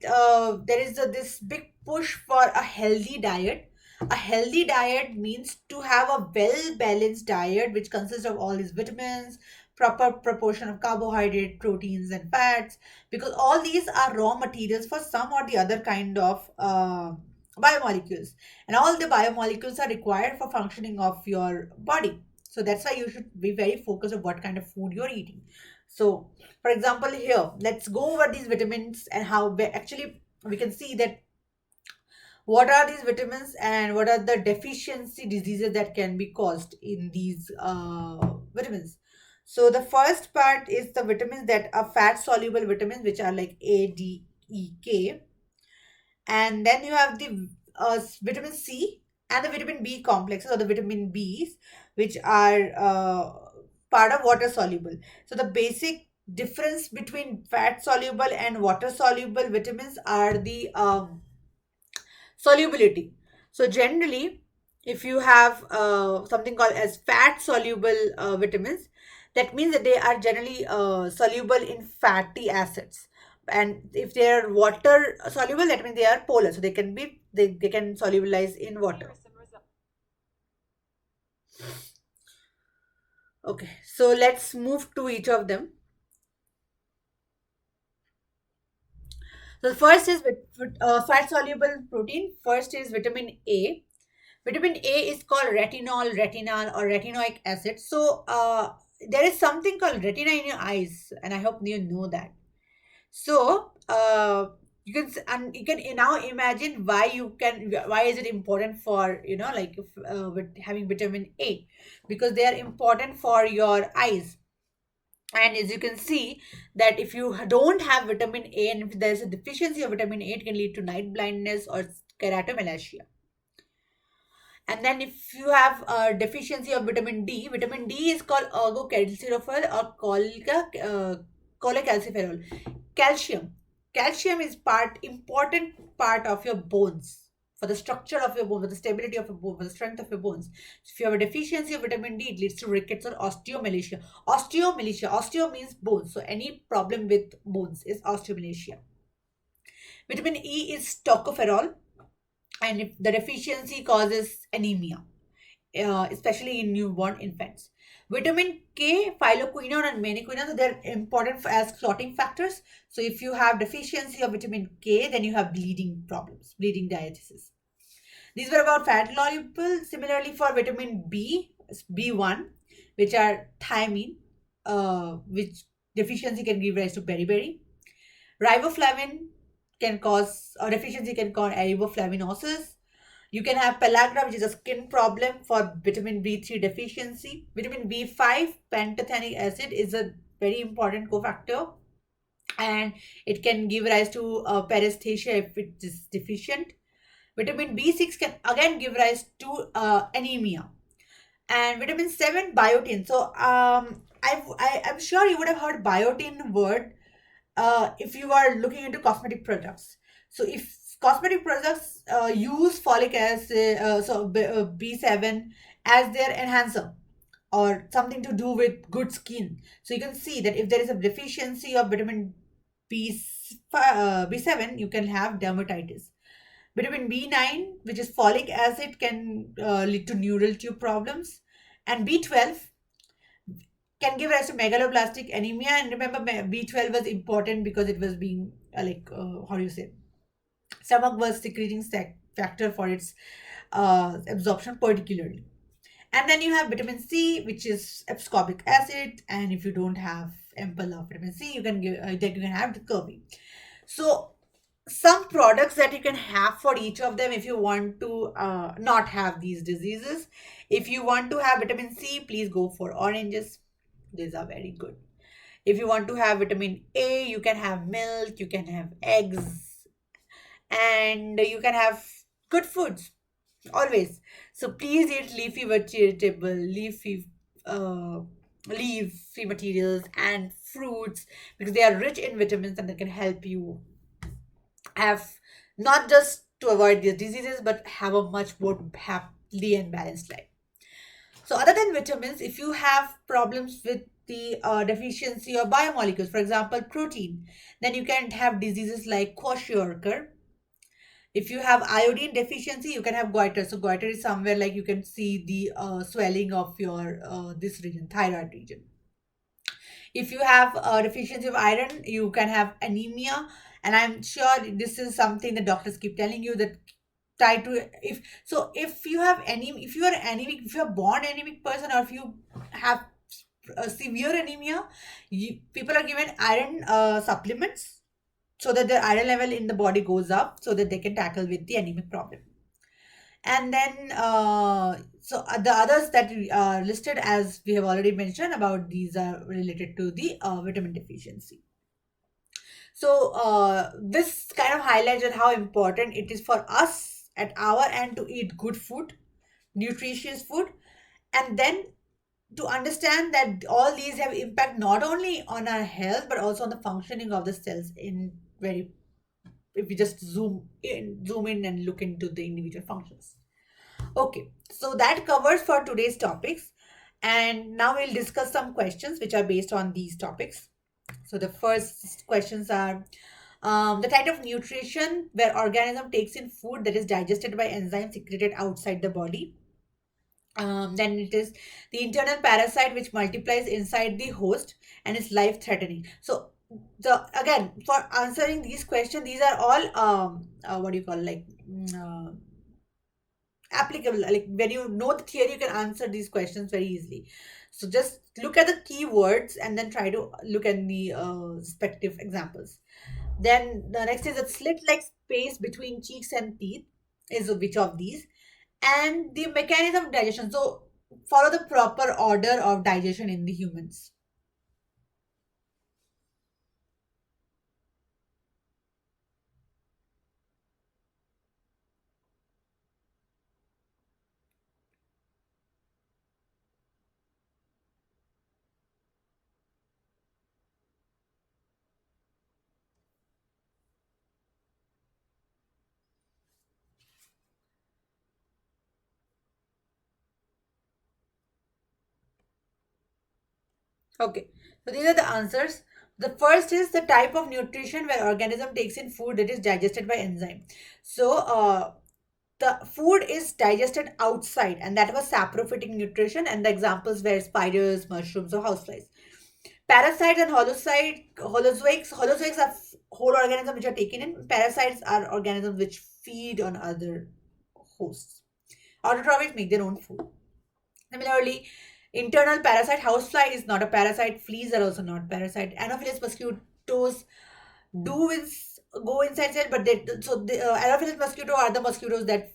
there is this big push for a healthy diet. A healthy diet means to have a well balanced diet which consists of all these vitamins, proper proportion of carbohydrate, proteins, and fats, because all these are raw materials for some or the other kind of biomolecules, and all the biomolecules are required for functioning of your body. So that's why you should be very focused on what kind of food you're eating. So for example, here, let's go over these vitamins and how actually we can see that what are these vitamins and what are the deficiency diseases that can be caused in these vitamins. So the first part is the vitamins that are fat soluble vitamins, which are like A, D, E, K, and then you have the vitamin C and the vitamin B complexes, or the vitamin Bs, which are part of water soluble. So the basic difference between fat soluble and water soluble vitamins are the solubility. So generally, if you have something called as fat soluble vitamins, that means that they are generally soluble in fatty acids. And if they are water soluble, that means they are polar, so they can solubilize in water. Okay, so let's move to each of them. So the first is fat soluble protein. First is vitamin A. Vitamin A is called retinol, retinal, or retinoic acid. So there is something called retina in your eyes, and I hope you know that. So and you can now imagine why is it important for, like, with having vitamin A, because they are important for your eyes. And as you can see that if you don't have vitamin A, and if there's a deficiency of vitamin A, it can lead to night blindness or keratomalacia. And then if you have a deficiency of vitamin D is called ergocalciferol or cholecalciferol. Calcium. Calcium is important part of your bones, for the structure of your bone, for the stability of your bone, for the strength of your bones. So if you have a deficiency of vitamin D, it leads to rickets or osteomalacia. Osteomalacia. Osteo means bones. So any problem with bones is osteomalacia. Vitamin E is tocopherol, and if the deficiency causes anemia, especially in newborn infants. Vitamin K, phyloquinone, and menaquinone, so they're important as clotting factors. So if you have deficiency of vitamin K, then you have bleeding problems, bleeding diathesis. These were about fat soluble. Similarly, for vitamin B, B1, which are thiamine, which deficiency can give rise to beriberi. Riboflavin can cause, or deficiency can cause riboflavinosis. You can have pellagra, which is a skin problem for vitamin B3 deficiency. Vitamin B5, pantothenic acid, is a very important cofactor, and it can give rise to paresthesia if it is deficient. Vitamin B6 can again give rise to anemia. And vitamin 7, biotin. So I'm sure you would have heard biotin word if you are looking into cosmetic products. So if cosmetic products use folic acid, B7 as their enhancer or something to do with good skin. So you can see that if there is a deficiency of vitamin B7, you can have dermatitis. Vitamin B9, which is folic acid, can lead to neural tube problems. And B12 can give rise to megaloblastic anemia. And remember, B12 was important because it was being how do you say, stomach was secreting factor for its absorption particularly. And then you have vitamin C, which is ascorbic acid, and if you don't have ample of vitamin C, you can have the curvy. So some products that you can have for each of them if you want to not have these diseases. If you want to have vitamin C, please go for oranges. These are very good. If you want to have vitamin A, you can have milk, you can have eggs, and you can have good foods always. So please eat leafy vegetable, uh, leafy materials and fruits because they are rich in vitamins and they can help you have not just to avoid these diseases but have a much more happy and balanced life. So other than vitamins, if you have problems with the deficiency of biomolecules, for example protein, then you can have diseases like kwashiorkor. If you have iodine deficiency, you can have goiter. So goiter is somewhere like you can see the swelling of your this region, thyroid region. If you have a deficiency of iron, you can have anemia. And I'm sure this is something the doctors keep telling you that try to if you have any if you are anemic, if you are born anemic person, or if you have a severe anemia, people are given iron supplements so that their iron level in the body goes up so that they can tackle with the anemic problem. And then the others that we are listed, as we have already mentioned about, these are related to the vitamin deficiency. So this kind of highlights on how important it is for us at our end to eat good food, nutritious food, and then to understand that all these have impact not only on our health but also on the functioning of the cells in very, if we just zoom in and look into the individual functions. Okay, so that covers for today's topics. And now we'll discuss some questions which are based on these topics. So the first questions are the type of nutrition where organism takes in food that is digested by enzymes secreted outside the body. Then it is the internal parasite which multiplies inside the host and is life threatening. So the again, for answering these questions, these are all what do you call, like applicable. Like when you know the theory, you can answer these questions very easily. So just look at the keywords and then try to look at the respective examples. Then the next is a slit like space between cheeks and teeth is which of these, and the mechanism of digestion. So follow the proper order of digestion in the humans. Okay, so these are the answers. The first is the type of nutrition where organism takes in food that is digested by enzyme. So the food is digested outside, and that was saprophytic nutrition, and the examples were spiders, mushrooms, or houseflies. Parasites and holozoics are whole organisms which are taken in. Parasites are organisms which feed on other hosts. Autotrophics make their own food. Similarly, internal parasite, housefly is not a parasite. Fleas are also not parasite. Anopheles mosquitoes do go inside cell, but the Anopheles mosquito are the mosquitoes that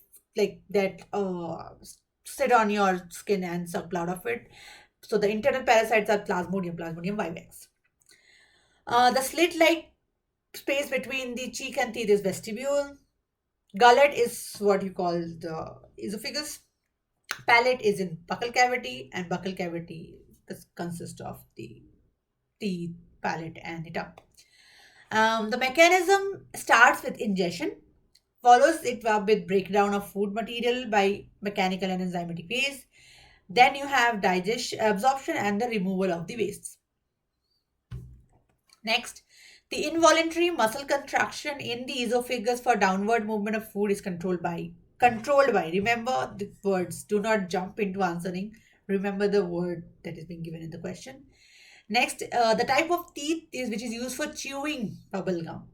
sit on your skin and suck blood of it. So the internal parasites are Plasmodium vivax. The slit-like space between the cheek and teeth is vestibule. Gullet is what you call the esophagus. Palate is in buccal cavity, and buccal cavity consists of the teeth, palate, and the tongue. The mechanism starts with ingestion, follows it up with breakdown of food material by mechanical and enzymatic ways. Then you have digestion, absorption, and the removal of the wastes. Next, the involuntary muscle contraction in the esophagus for downward movement of food is controlled by. Remember the words. Do not jump into answering. Remember the word that is being given in the question. Next, the type of teeth is which is used for chewing bubble gum.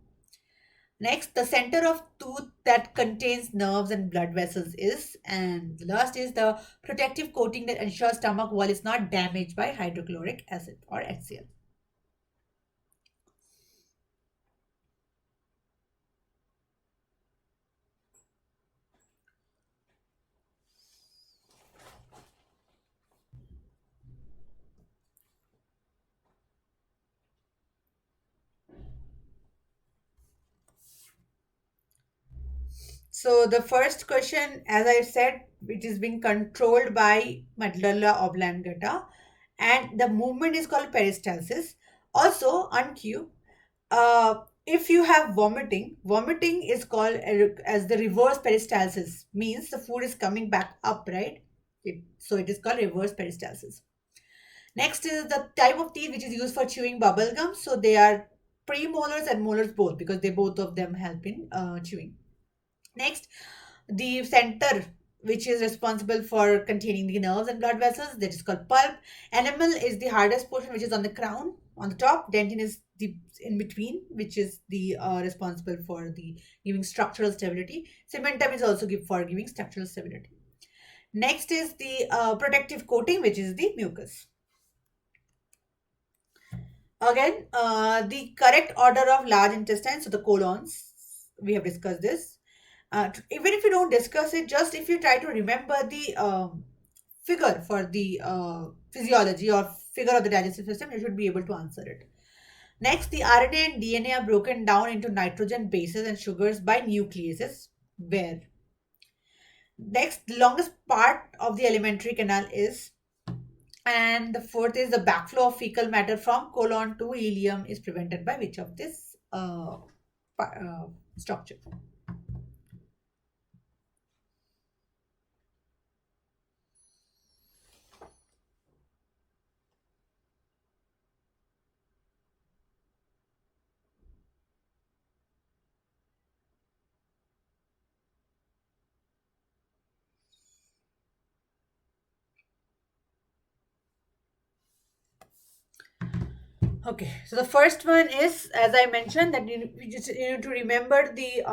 Next, the center of tooth that contains nerves and blood vessels is, and the last is the protective coating that ensures stomach wall is not damaged by hydrochloric acid or HCl. So the first question, as I said, it is being controlled by medulla oblongata, and the movement is called peristalsis. Also, on cue, if you have vomiting, vomiting is called as the reverse peristalsis. Means the food is coming back up, right? So it is called reverse peristalsis. Next is the type of teeth which is used for chewing bubble gum. So they are premolars and molars both, because they both of them help in chewing. Next, the center, which is responsible for containing the nerves and blood vessels, that is called pulp. Enamel is the hardest portion, which is on the crown, on the top. Dentin is the in between, which is the responsible for the giving structural stability. Cementum is also for giving structural stability. Next is the protective coating, which is the mucus. Again, the correct order of large intestine, so the colons, we have discussed this. Even if you don't discuss it, just if you try to remember the figure for the physiology or figure of the digestive system, you should be able to answer it. Next, the RNA and DNA are broken down into nitrogen bases and sugars by nucleases. Where? Next, the longest part of the alimentary canal is, and the fourth is the backflow of fecal matter from colon to ileum is prevented by which of this structure? Okay, so the first one is, as I mentioned, that you need to remember the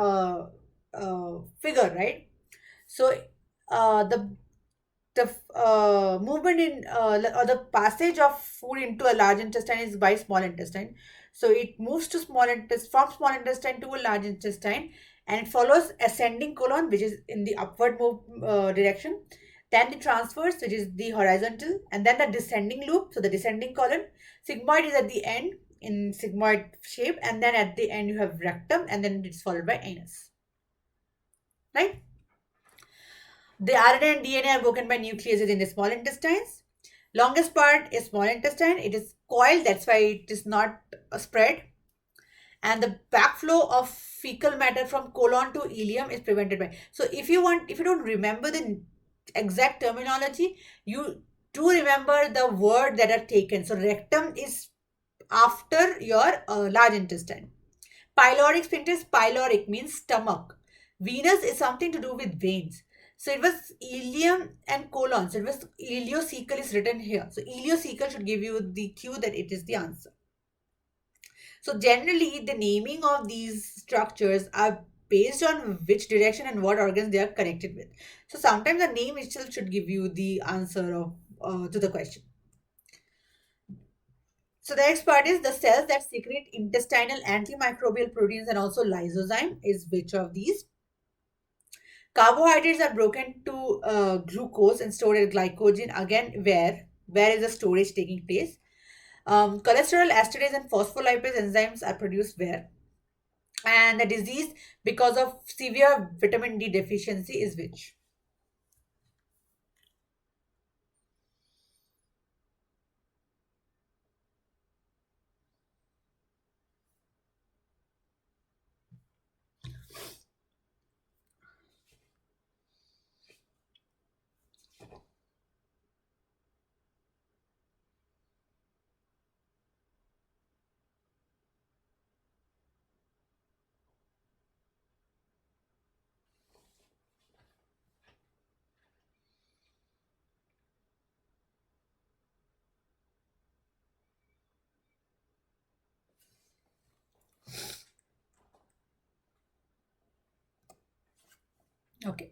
figure, right? So the movement in or the passage of food into a large intestine is by small intestine. So it moves to small intestine, from small intestine to a large intestine, and it follows ascending colon, which is in the upward move direction. Then the transverse, which is the horizontal, and then the descending loop, so the descending colon. Sigmoid is at the end in sigmoid shape, and then at the end you have rectum, and then it's followed by anus. Right? The RNA and DNA are broken by nucleases in the small intestines. Longest part is small intestine. It is coiled, that's why it is not spread. And the backflow of fecal matter from colon to ileum is prevented by. So if you don't remember the exact terminology, you do remember the word that are taken. So rectum is after your large intestine. Pyloric sphincter is pyloric, means stomach. Venous is something to do with veins. So it was ileum and colon. So it was ileocecal is written here. So ileocecal should give you the cue that it is the answer. So generally, the naming of these structures are based on which direction and what organs they are connected with. So sometimes the name itself should give you the answer of to the question. So the next part is the cells that secrete intestinal antimicrobial proteins and also lysozyme is which of these? Carbohydrates are broken to glucose and stored as glycogen. Again, where is the storage taking place? Cholesterol, esterase, and phospholipase enzymes are produced where? And the disease because of severe vitamin D deficiency is which? Okay.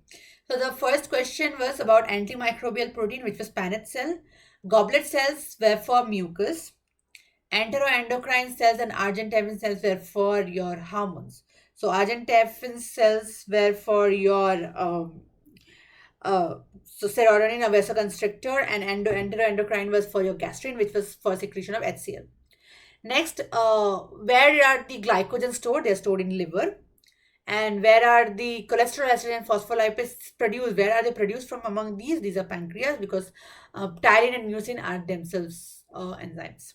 So the first question was about antimicrobial protein, which was Paneth cell. Goblet cells were for mucus. Enteroendocrine cells and argentine cells were for your hormones. So argentine cells were for your so serotonin, a vasoconstrictor, and enteroendocrine was for your gastrin, which was for secretion of HCl. Next, where are the glycogen stored? They're stored in liver. And where are the cholesterol, acid, and phospholipids produced? Where are they produced from among these? These are pancreas, because ptyalin and mucin are themselves enzymes.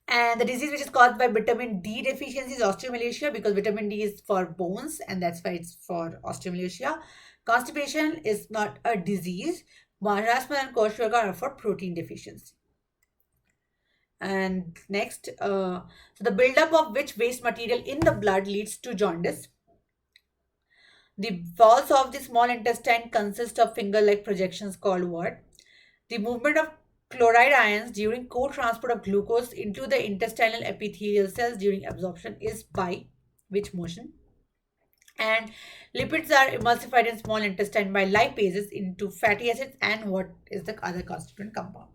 And the disease which is caused by vitamin D deficiency is osteomalacia, because vitamin D is for bones and that's why it's for osteomalacia. Constipation is not a disease. Marasmus and Kwashiorkor are for protein deficiency. And next, so the buildup of which waste material in the blood leads to jaundice. The walls of the small intestine consist of finger-like projections called what? The movement of chloride ions during co-transport of glucose into the intestinal epithelial cells during absorption is by which motion? And lipids are emulsified in small intestine by lipases into fatty acids, and what is the other constituent compound?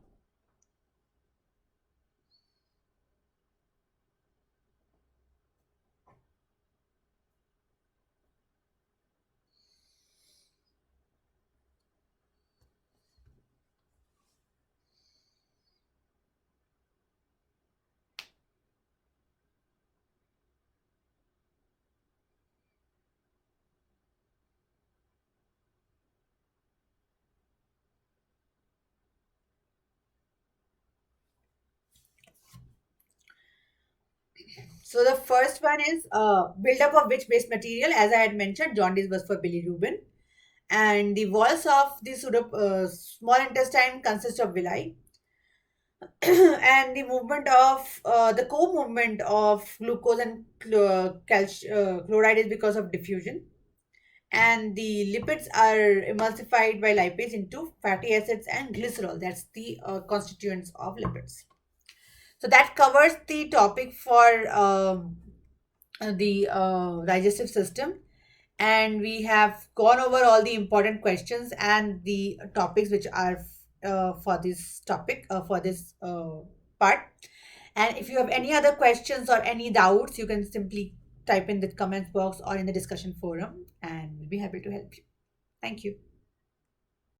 So the first one is buildup of which base material? As I had mentioned, jaundice was for bilirubin, and the walls of the small intestine consist of villi, and the movement of the co-movement of glucose and chloride is because of diffusion, and the lipids are emulsified by lipase into fatty acids and glycerol. That's the constituents of lipids. So that covers the topic for the digestive system, and we have gone over all the important questions and the topics which are for this topic, for this part. And if you have any other questions or any doubts, you can simply type in the comments box or in the discussion forum, and we'll be happy to help you. Thank you.